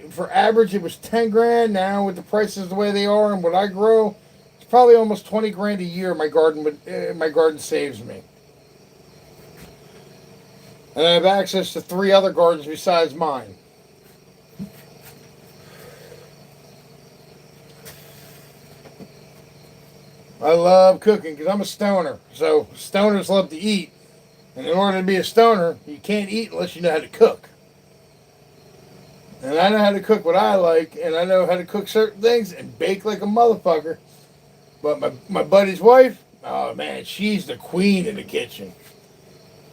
for average, it was 10 grand. Now, with the prices the way they are and what I grow, it's probably almost 20 grand a year. My garden saves me, and I have access to 3 other gardens besides mine. I love cooking because I'm a stoner. So stoners love to eat, and in order to be a stoner, you can't eat unless you know how to cook. And I know how to cook what I like, and I know how to cook certain things and bake like a motherfucker. But my buddy's wife, oh man, she's the queen in the kitchen.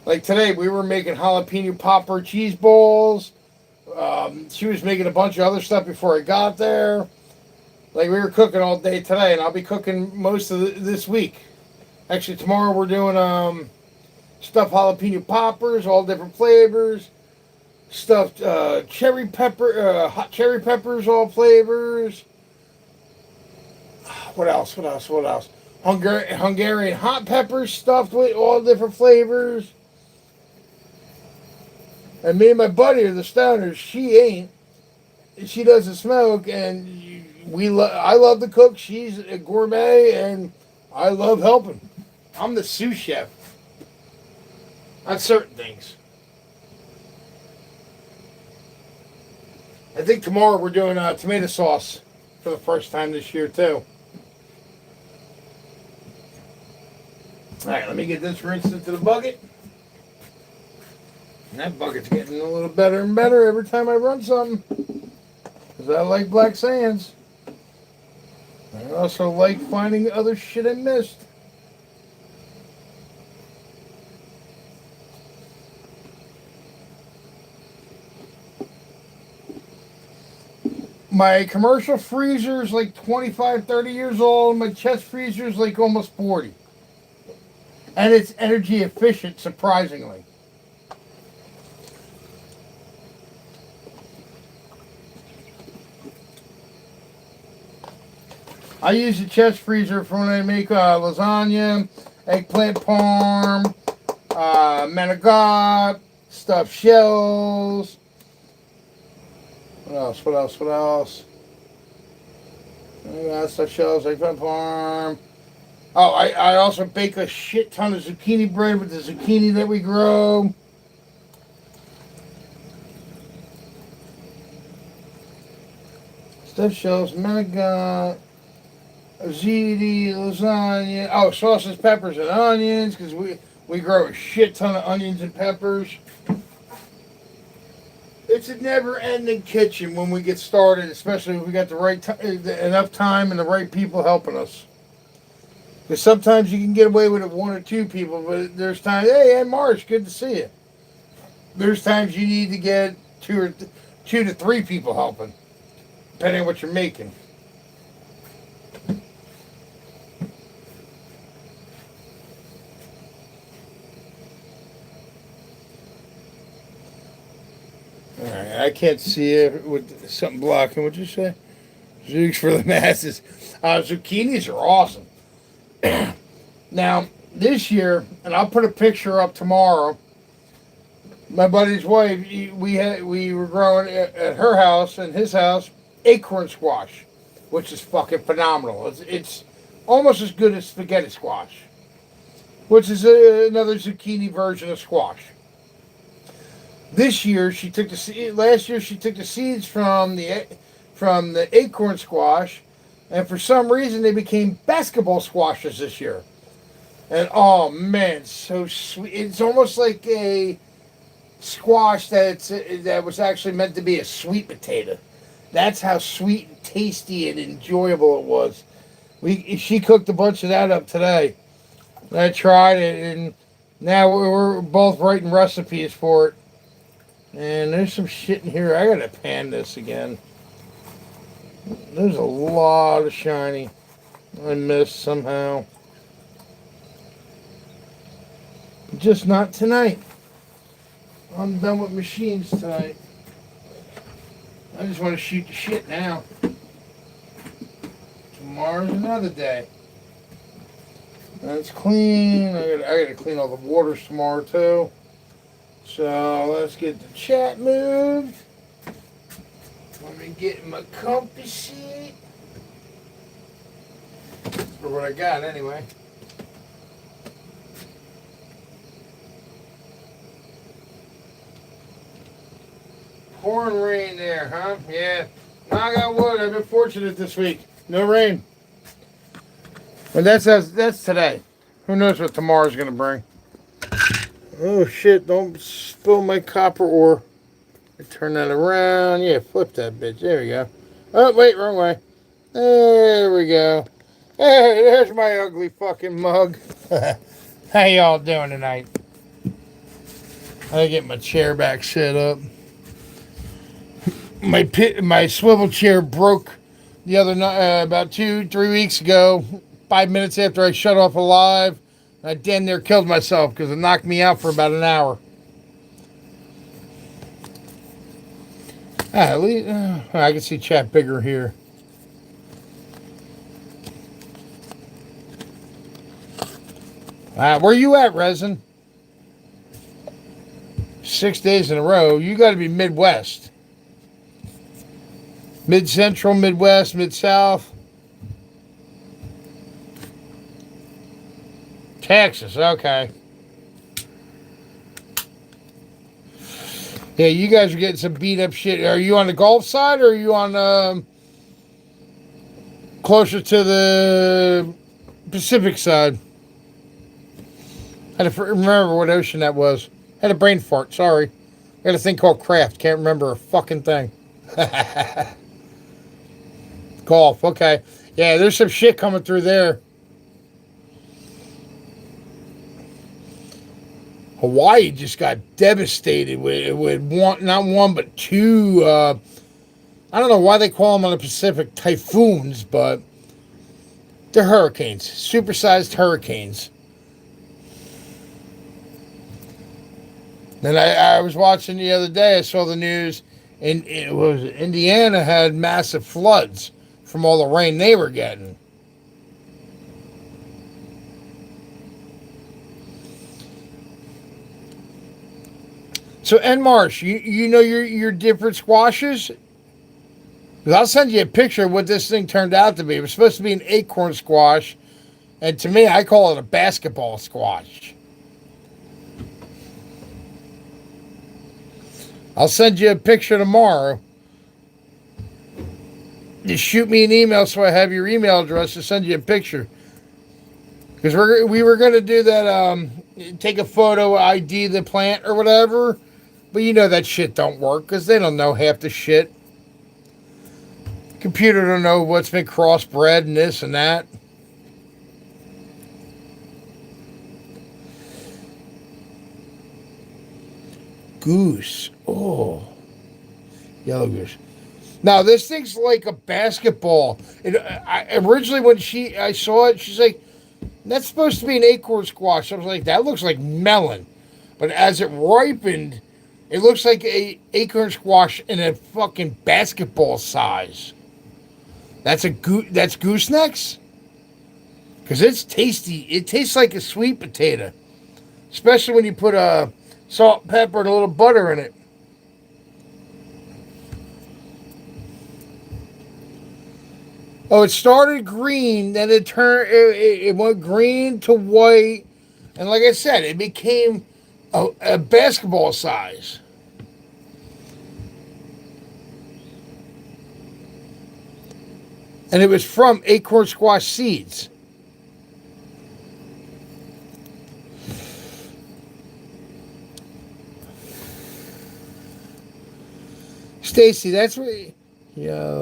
Like today, we were making jalapeno popper cheese balls. She was making a bunch of other stuff before I got there. Like we were cooking all day today, and I'll be cooking most of this week. Actually, tomorrow we're doing stuffed jalapeno poppers, all different flavors. Stuffed hot cherry peppers, all flavors. What else? Hungarian hot peppers stuffed with all different flavors. And me and my buddy are the stoners. She ain't. She doesn't smoke, and I love to cook. She's a gourmet, and I love helping. I'm the sous chef on certain things. I think tomorrow we're doing tomato sauce for the first time this year too. All right, let me get this rinsed into the bucket. And that bucket's getting a little better and better every time I run something. Because I like black sands. I also like finding other shit I missed. My commercial freezer is like 25, 30 years old. My chest freezer is like almost 40. And it's energy efficient, surprisingly. I use the chest freezer for when I make lasagna, eggplant parm, manigot, stuffed shells. What else? What else? What else? Stuffed shells, eggplant parm. Oh, I also bake a shit ton of zucchini bread with the zucchini that we grow. Stuffed shells, manigot, ziti, lasagna. Oh, sausage, peppers, and onions, because we grow a shit ton of onions and peppers. It's a never-ending kitchen when we get started, especially if we got the right enough time and the right people helping us. Because sometimes you can get away with it one or two people, but there's times, hey, Marsh, good to see you. There's times you need to get two to three people helping, depending on what you're making. All right, I can't see it with something blocking. What'd you say? Zooks for the masses. Zucchinis are awesome. Now, this year, and I'll put a picture up tomorrow. My buddy's wife, we were growing at her house and his house acorn squash, which is fucking phenomenal. It's almost as good as spaghetti squash, which is another zucchini version of squash. This year she took the last year she took the seeds from the acorn squash, and for some reason they became basketball squashes this year. And oh man, so sweet! It's almost like a squash that was actually meant to be a sweet potato. That's how sweet and tasty and enjoyable it was. She cooked a bunch of that up today. I tried it, and now we're both writing recipes for it. And there's some shit in here. I gotta pan this again. There's a lot of shiny I missed somehow. Just not tonight. I'm done with machines tonight. I just want to shoot the shit now. Tomorrow's another day. That's clean. I gotta clean all the waters tomorrow too. So let's get the chat moved. Let me get in my comfy seat. For what I got anyway. Pouring rain there, huh? Yeah. Knock on wood. I've been fortunate this week. No rain. And that's today. Who knows what tomorrow's gonna bring? Oh shit! Don't spill my copper ore. Turn that around. Yeah, flip that bitch. There we go. Oh wait, wrong way. There we go. Hey, there's my ugly fucking mug. How y'all doing tonight? I get my chair back set up. My swivel chair broke the other night, about 2-3 weeks ago. 5 minutes after I shut off a live, I damn near killed myself because it knocked me out for about an hour. At least I can see chat bigger here. Where you at, Resin? 6 days in a row. You got to be Midwest. Mid-Central, Midwest, Mid-South. Texas, okay. Yeah, you guys are getting some beat up shit. Are you on the Gulf side or are you on closer to the Pacific side? I had to remember what ocean that was. I had a brain fart, sorry. got a thing called craft. Can't remember a fucking thing. Golf. Okay. Yeah, there's some shit coming through there. Hawaii just got devastated with one, not one, but two. I don't know why they call them on the Pacific typhoons, but they're hurricanes, supersized hurricanes. And I was watching the other day. I saw the news, and it was Indiana had massive floods from all the rain they were getting. So, N Marsh, you know your different squashes? 'Cause I'll send you a picture of what this thing turned out to be. It was supposed to be an acorn squash, and to me, I call it a basketball squash. I'll send you a picture tomorrow. Just shoot me an email so I have your email address to send you a picture. Because we were going to do that, take a photo, ID the plant or whatever. But you know that shit don't work because they don't know half the shit. Computer don't know what's been crossbred and this and that. Goose. Oh. Yellow goose. Now, this thing's like a basketball. Originally, when I saw it, she's like, that's supposed to be an acorn squash. I was like, that looks like melon. But as it ripened, it looks like a acorn squash in a fucking basketball size. That's goosenecks? Because it's tasty. It tastes like a sweet potato. Especially when you put salt, pepper, and a little butter in it. Oh, it started green, then it went green to white, and like I said, it became a basketball size. And it was from acorn squash seeds. Stacy, that's what. Yellow,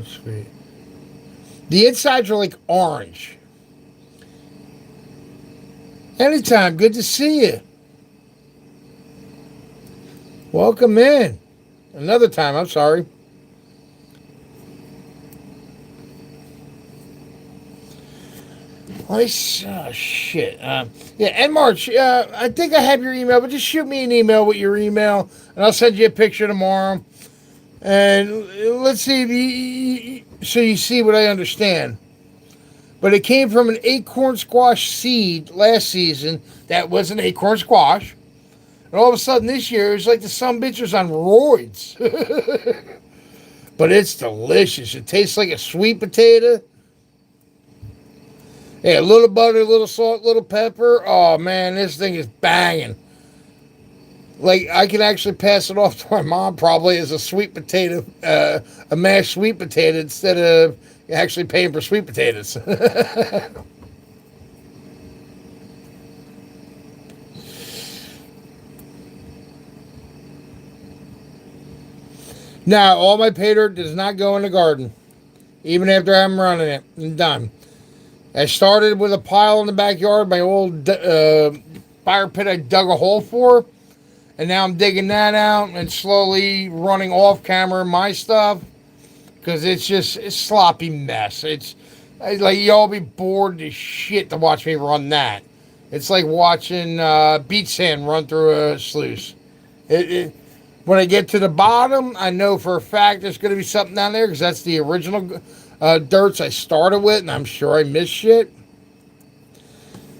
sweet. The insides are like orange. Anytime, good to see you. Welcome in. Another time, I'm sorry. Shit. Yeah, and March, I think I have your email, but just shoot me an email with your email, and I'll send you a picture tomorrow. And let's see so you see what I understand. But it came from an acorn squash seed last season that was an acorn squash. And all of a sudden this year, it's like the sumbitch was on roids. But it's delicious. It tastes like a sweet potato. Yeah, a little butter, a little salt, a little pepper. Oh, man, this thing is banging. Like, I can actually pass it off to my mom probably as a sweet potato, a mashed sweet potato instead of actually paying for sweet potatoes. Now, all my pay dirt does not go in the garden, even after I'm running it and done. I started with a pile in the backyard, my old fire pit I dug a hole for. And now I'm digging that out and slowly running off camera my stuff. Because it's just a sloppy mess. It's like y'all be bored as shit to watch me run that. It's like watching beach sand run through a sluice. When I get to the bottom, I know for a fact there's going to be something down there. Because that's the original dirts I started with. And I'm sure I missed shit.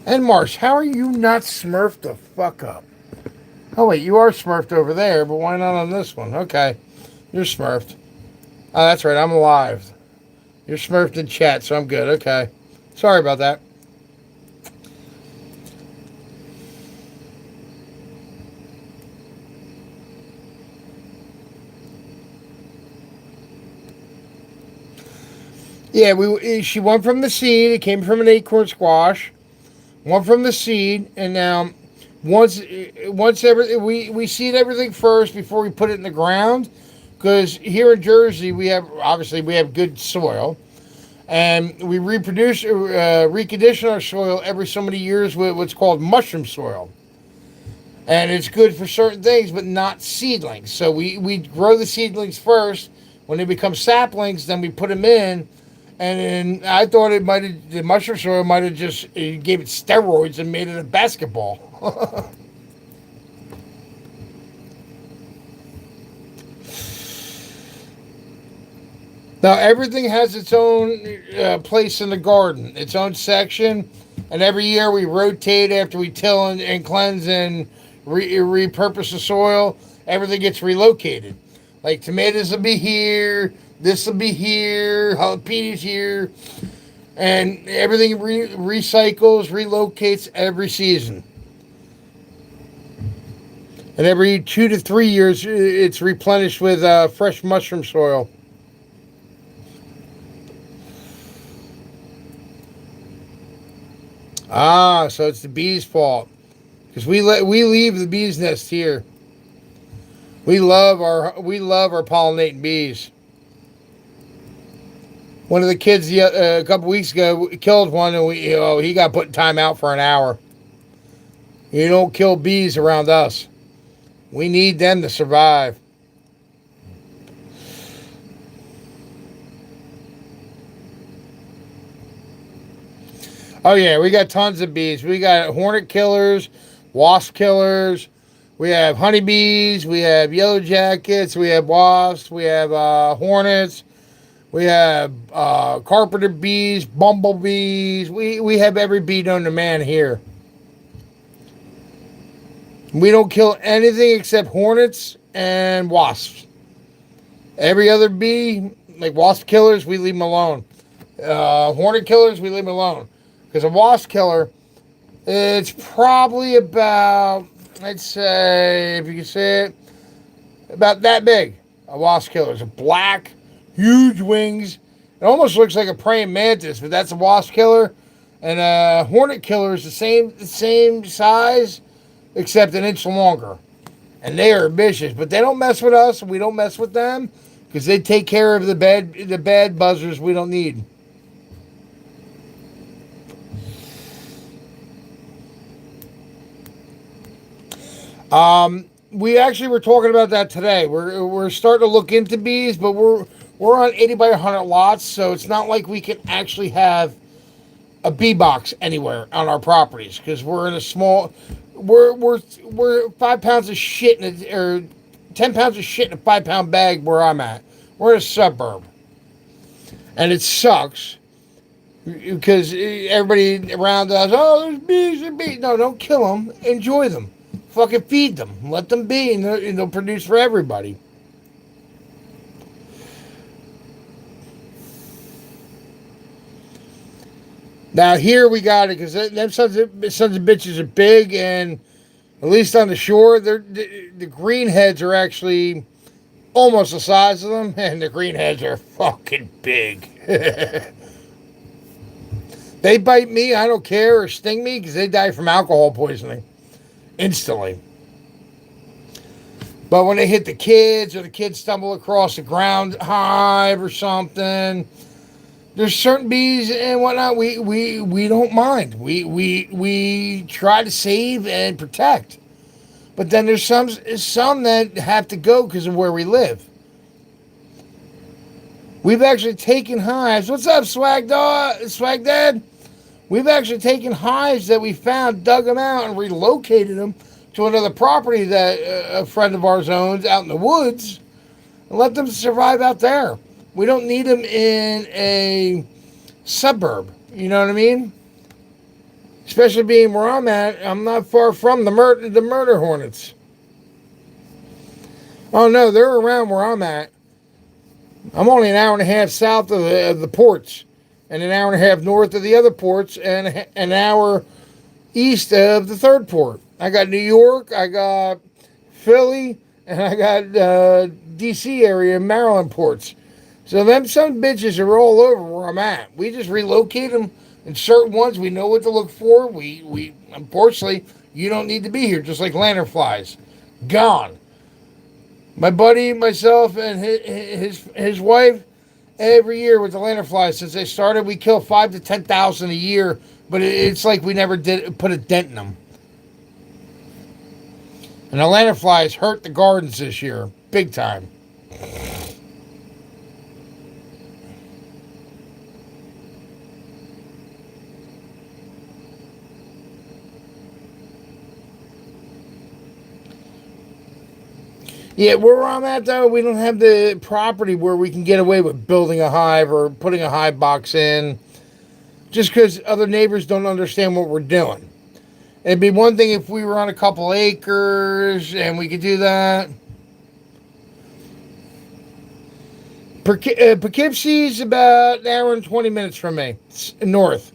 And Marsh, how are you not smurfed the fuck up? Oh, wait, you are smurfed over there, but why not on this one? Okay, you're smurfed. Oh, that's right, I'm alive. You're smurfed in chat, so I'm good. Okay. Sorry about that. Yeah, she went from the seed. It came from an acorn squash. One from the seed, and now Once we seed everything first before we put it in the ground, because here in Jersey we have good soil, and we recondition our soil every so many years with what's called mushroom soil, and it's good for certain things, but not seedlings. So we grow the seedlings first. When they become saplings, then we put them in. And then I thought the mushroom soil might have just gave it steroids and made it a basketball. Now everything has its own place in the garden, its own section, and every year we rotate after we till and cleanse and repurpose the soil. Everything gets relocated. Like tomatoes will be here, this will be here, jalapenos here, and everything recycles, relocates every season. And every 2 to 3 years, it's replenished with fresh mushroom soil. Ah, so it's the bees' fault because we leave the bees' nest here. We love our pollinating bees. One of the kids a couple weeks ago killed one, and he got put in timeout for an hour. You don't kill bees around us. We need them to survive. Oh yeah, we got tons of bees. We got hornet killers, wasp killers. We have honeybees. We have yellow jackets. We have wasps. We have hornets. We have carpenter bees, bumblebees. We have every bee known to man here. We don't kill anything except hornets and wasps. Every other bee, like wasp killers, we leave them alone. Hornet killers, we leave them alone. Because a wasp killer, it's probably about, I'd say, if you can say it, about that big. A wasp killer is a black, huge wings. It almost looks like a praying mantis, but that's a wasp killer. And a hornet killer is the same size, except an inch longer. And they are vicious, but they don't mess with us, and we don't mess with them, because they take care of the bad buzzers we don't need. We actually were talking about that today. We're starting to look into bees, but we're on 80 by 100 lots, so it's not like we can actually have a bee box anywhere on our properties because we're in a small. We're 5 pounds of shit or 10 pounds of shit in a 5 pound bag where I'm at. We're in a suburb, and it sucks because everybody around us, oh, there's bees and bees. No, don't kill them. Enjoy them. Fucking feed them. Let them be, and they'll produce for everybody. Now here we got it because them sons of bitches are big, and at least on the shore, the green heads are actually almost the size of them, and the green heads are fucking big. They bite me, I don't care, or sting me because they die from alcohol poisoning instantly. But when they hit the kids, or the kids stumble across a ground hive or something, there's certain bees and whatnot we don't mind. We try to save and protect. But then there's some that have to go because of where we live. We've actually taken hives. What's up, Swag Dad? We've actually taken hives that we found, dug them out, and relocated them to another property that a friend of ours owns out in the woods, and let them survive out there. We don't need them in a suburb. You know what I mean? Especially being where I'm at, I'm not far from the murder hornets. Oh no, they're around where I'm at. I'm only an hour and a half south of the ports, and an hour and a half north of the other ports, and an hour east of the third port. I got New York, I got Philly, and I got D.C. area, Maryland ports. So them some bitches are all over where I'm at. We just relocate them, and certain ones we know what to look for. We unfortunately, You don't need to be here, just like lanternflies. Gone. My buddy, myself, and his wife, every year with the lanternflies, since they started, we kill 5 to 10,000 a year, but it's like we never did put a dent in them. And the lanternflies hurt the gardens this year, big time. Yeah, where I'm at though, we don't have the property where we can get away with building a hive or putting a hive box in, just because other neighbors don't understand what we're doing. It'd be one thing if we were on a couple acres and we could do that. Poughkeepsie's about an hour and 20 minutes from me, north.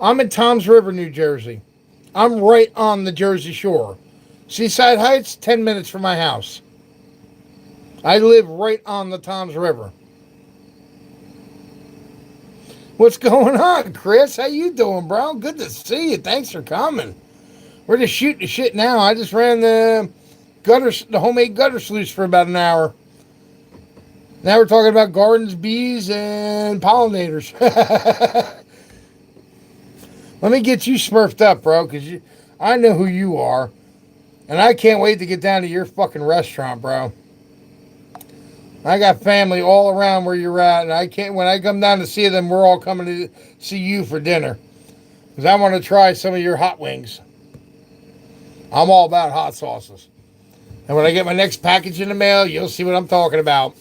I'm in Toms River, New Jersey. I'm right on the Jersey Shore. Seaside Heights, 10 minutes from my house. I live right on the Toms River. What's going on, Chris? How you doing, bro? Good to see you. Thanks for coming. We're just shooting the shit now. I just ran the homemade gutter sluice for about an hour. Now we're talking about gardens, bees, and pollinators. Let me get you smurfed up, bro, because I know who you are. And I can't wait to get down to your fucking restaurant, bro. I got family all around where you're at, and I can't. When I come down to see them, we're all coming to see you for dinner. Because I want to try some of your hot wings. I'm all about hot sauces. And when I get my next package in the mail, you'll see what I'm talking about.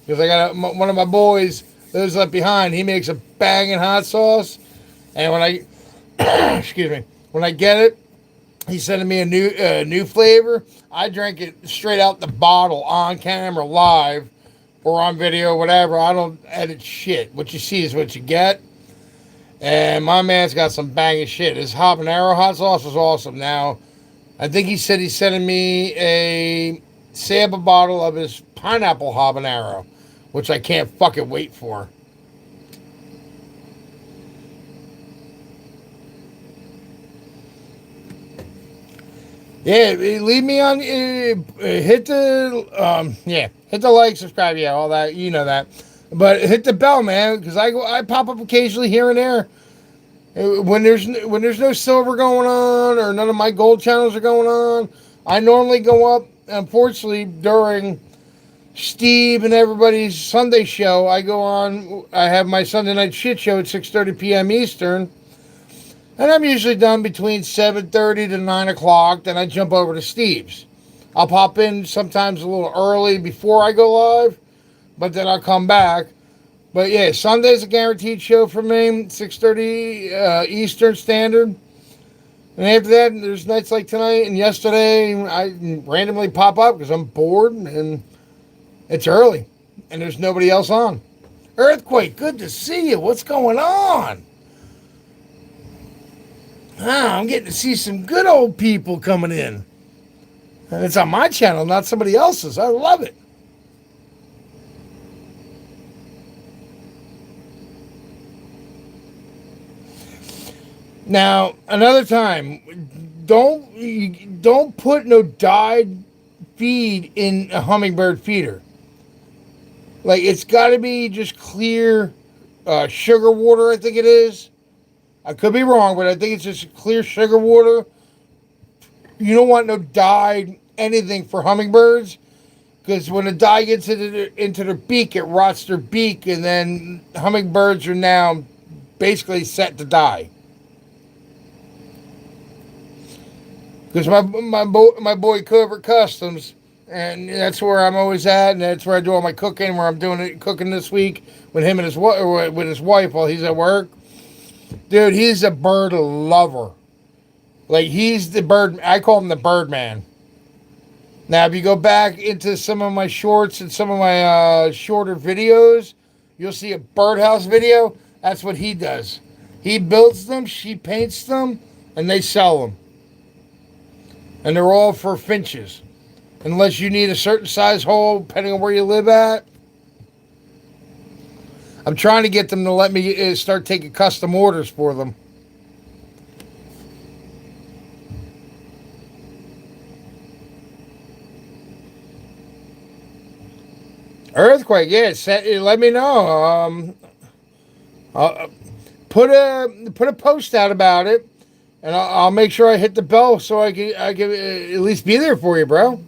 Because I got one of my boys lives left behind. He makes a banging hot sauce. And when I, excuse me, when I get it, he's sending me a new flavor. I drank it straight out the bottle on camera live or on video, whatever. I don't edit shit. What you see is what you get. And my man's got some banging shit. His habanero hot sauce is awesome. Now, I think he said he's sending me a sample bottle of his pineapple habanero, which I can't fucking wait for. Yeah, leave me on. Hit the like, subscribe, yeah, all that. You know that, but hit the bell, man, because I pop up occasionally here and there. When there's no silver going on or none of my gold channels are going on, I normally go up. Unfortunately, during Steve and everybody's Sunday show, I go on. I have my Sunday night shit show at 6:30 p.m. Eastern. And I'm usually done between 7:30 to 9 o'clock. Then I jump over to Steve's. I'll pop in sometimes a little early before I go live, but then I'll come back. But yeah, Sunday's a guaranteed show for me, 6:30 Eastern Standard. And after that, there's nights like tonight and yesterday. I randomly pop up because I'm bored and it's early. And there's nobody else on. Earthquake, good to see you. What's going on? I'm getting to see some good old people coming in. And it's on my channel, not somebody else's. I love it. Now, another time, don't put no dyed feed in a hummingbird feeder. Like, it's got to be just clear sugar water, I think it is. I could be wrong, but I think it's just clear sugar water. You don't want no dyed anything for hummingbirds, because when the dye gets into their beak, it rots their beak, and then hummingbirds are now basically set to die. Because my boy Covert Customs, and that's where I'm always at, and that's where I do all my cooking. Where I'm doing it, cooking this week with him and his wife while he's at work. Dude, he's a bird lover. Like, he's the bird. I call him the bird man. Now, if you go back into some of my shorts and some of my shorter videos, you'll see a birdhouse video. That's what he does. He builds them, she paints them, and they sell them. And they're all for finches. Unless you need a certain size hole, depending on where you live at. I'm trying to get them to let me start taking custom orders for them. Earthquake, yeah. Let me know. I'll put a post out about it, and I'll make sure I hit the bell so I can at least be there for you, bro.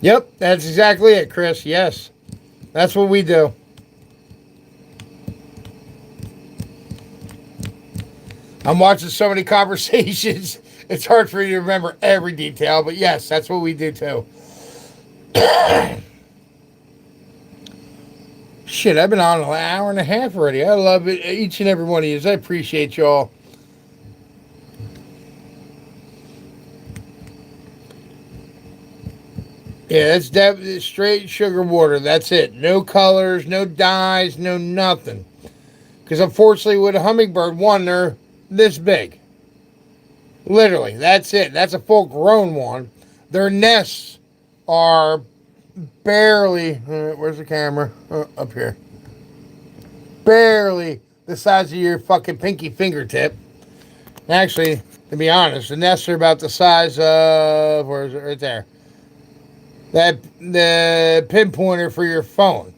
Yep, that's exactly it, Chris. Yes, that's what we do. I'm watching so many conversations. It's hard for you to remember every detail, but yes, that's what we do too. Shit, I've been on an hour and a half already. I love it, each and every one of you. I appreciate y'all. Yeah, that's straight sugar water. That's it. No colors, no dyes, no nothing. Because unfortunately, with a hummingbird, one, they're this big. Literally, that's it. That's a full grown one. Their nests are barely, where's the camera? Up here. Barely the size of your fucking pinky fingertip. Actually, to be honest, the nests are about the size of, where is it? Right there. That the pinpointer for your phone.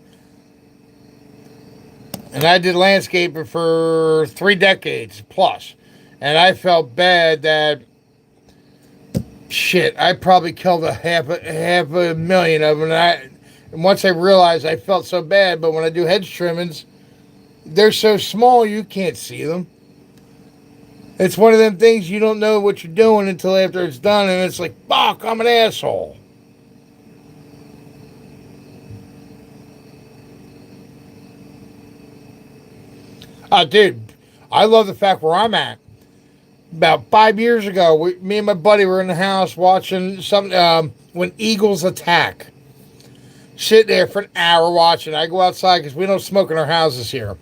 And I did landscaping for 3 decades plus. And I felt bad that shit, I probably killed half a million of them. And once I realized, I felt so bad. But when I do hedge trimmings, they're so small you can't see them. It's one of them things you don't know what you're doing until after it's done, and it's like, fuck, I'm an asshole. Dude, I love the fact where I'm at. About 5 years ago, me and my buddy were in the house watching something when eagles attack. Sit there for an hour watching. I go outside because we don't smoke in our houses here.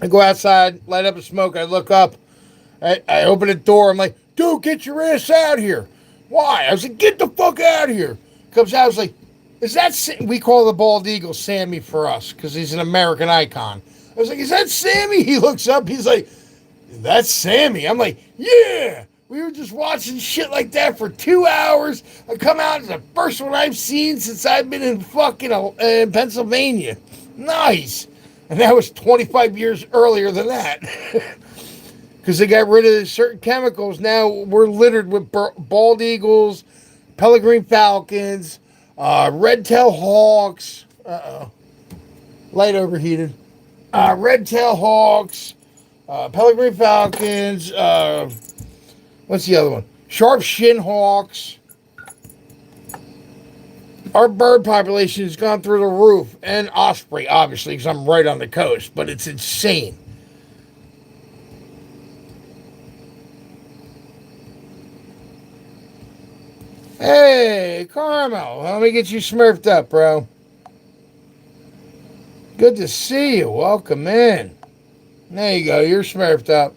I go outside, light up a smoke. I look up. I open the door. I'm like, dude, get your ass out here. Why? I was like, get the fuck out of here. Comes out. I was like, is that we call the bald eagle Sammy for us because he's an American icon. I was like, is that Sammy? He looks up. He's like, that's Sammy. I'm like, yeah. We were just watching shit like that for 2 hours. I come out, it's the first one I've seen since I've been in fucking Pennsylvania. Nice. And that was 25 years earlier than that. Because they got rid of certain chemicals. Now we're littered with bald eagles, peregrine falcons, red-tail hawks. Uh-oh. Light overheated. Red-tail hawks, peregrine falcons, what's the other one? Sharp shin hawks. Our bird population has gone through the roof. And osprey, obviously, because I'm right on the coast. But it's insane. Hey, Carmel. Let me get you smurfed up, bro. Good to see you. Welcome in. There you go. You're smurfed up.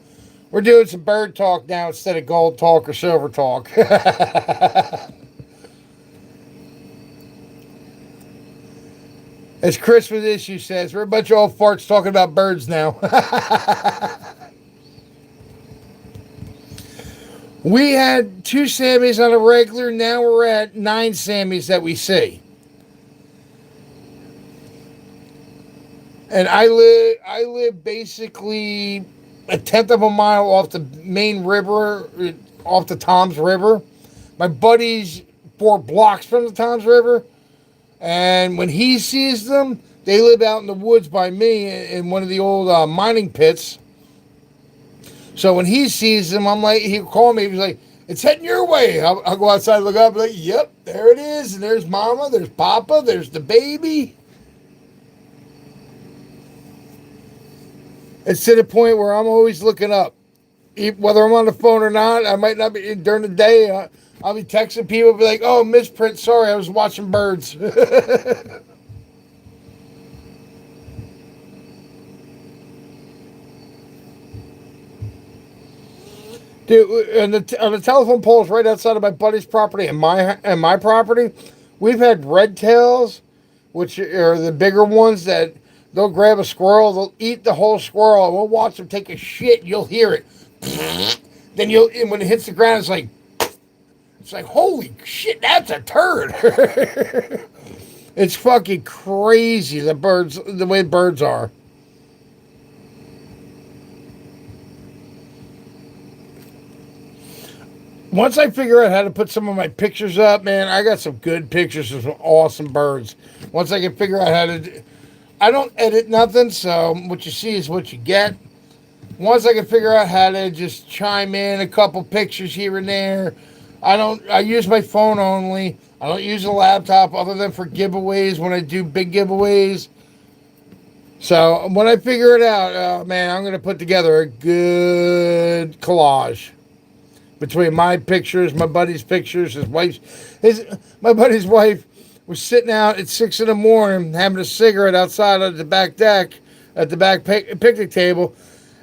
We're doing some bird talk now instead of gold talk or silver talk. As Chris with Issue says, we're a bunch of old farts talking about birds now. We had 2 Sammys on a regular. Now we're at 9 Sammys that we see. And I live basically a tenth of a mile off the main river, off the Toms River. My buddy's 4 blocks from the Toms River. And when he sees them, they live out in the woods by me in one of the old mining pits. So when he sees them, I'm like, he'll call me. He's like, it's heading your way. I'll go outside and look up. Like, yep, there it is. And there's Mama, there's Papa, there's the baby. It's to the point where I'm always looking up. Whether I'm on the phone or not, I might not be during the day. I'll be texting people, be like, oh, misprint, sorry, I was watching birds. Dude, and the telephone poles right outside of my buddy's property and my property We've had red tails, which are the bigger ones that they'll grab a squirrel, they'll eat the whole squirrel, and we'll watch them take a shit. You'll hear it. Then and when it hits the ground, it's like holy shit, that's a turd. It's fucking crazy the way birds are. Once I figure out how to put some of my pictures up, man, I got some good pictures of some awesome birds. Once I can figure out how to, I don't edit nothing, so what you see is what you get. Once I can figure out how to just chime in a couple pictures here and there, I use my phone only. I don't use a laptop other than for giveaways when I do big giveaways. So when I figure it out, man, I'm going to put together a good collage between my pictures, my buddy's pictures, my buddy's wife was sitting out at 6 in the morning having a cigarette outside of the back deck at the back picnic table,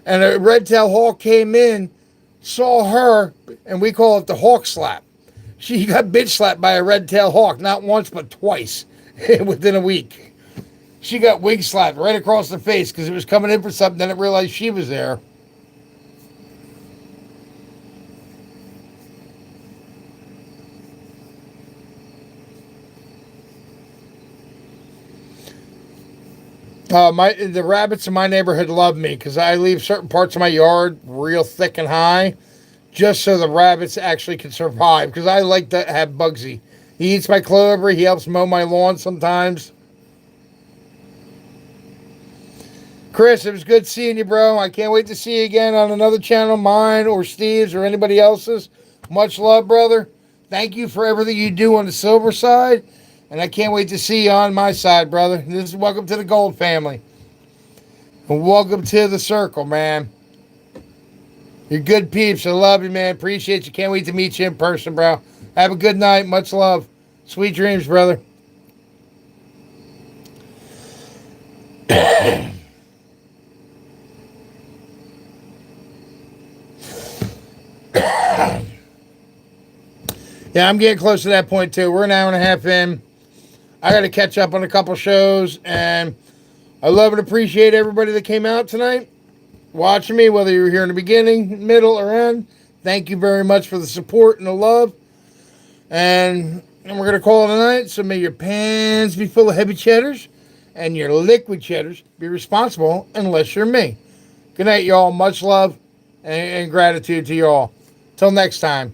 and a red-tailed hawk came in, saw her, and we call it the hawk slap. She got bitch slapped by a red-tailed hawk, not once but twice within a week. She got wing slapped right across the face because it was coming in for something, then it realized she was there. The rabbits in my neighborhood love me because I leave certain parts of my yard real thick and high just so the rabbits actually can survive because I like to have Bugsy. He eats my clover. He helps mow my lawn sometimes. Chris, it was good seeing you, bro. I can't wait to see you again on another channel, mine or Steve's or anybody else's. Much love, brother. Thank you for everything you do on the silver side. And I can't wait to see you on my side, brother. This is welcome to the Gold family. And welcome to the circle, man. You're good peeps. I love you, man. Appreciate you. Can't wait to meet you in person, bro. Have a good night. Much love. Sweet dreams, brother. Yeah, I'm getting close to that point, too. We're an hour and a half in. I got to catch up on a couple shows, and I love and appreciate everybody that came out tonight watching me, whether you were here in the beginning, middle, or end. Thank you very much for the support and the love. And we're going to call it a night, so may your pans be full of heavy cheddars and your liquid cheddars be responsible unless you're me. Good night, y'all. Much love and gratitude to y'all. Till next time.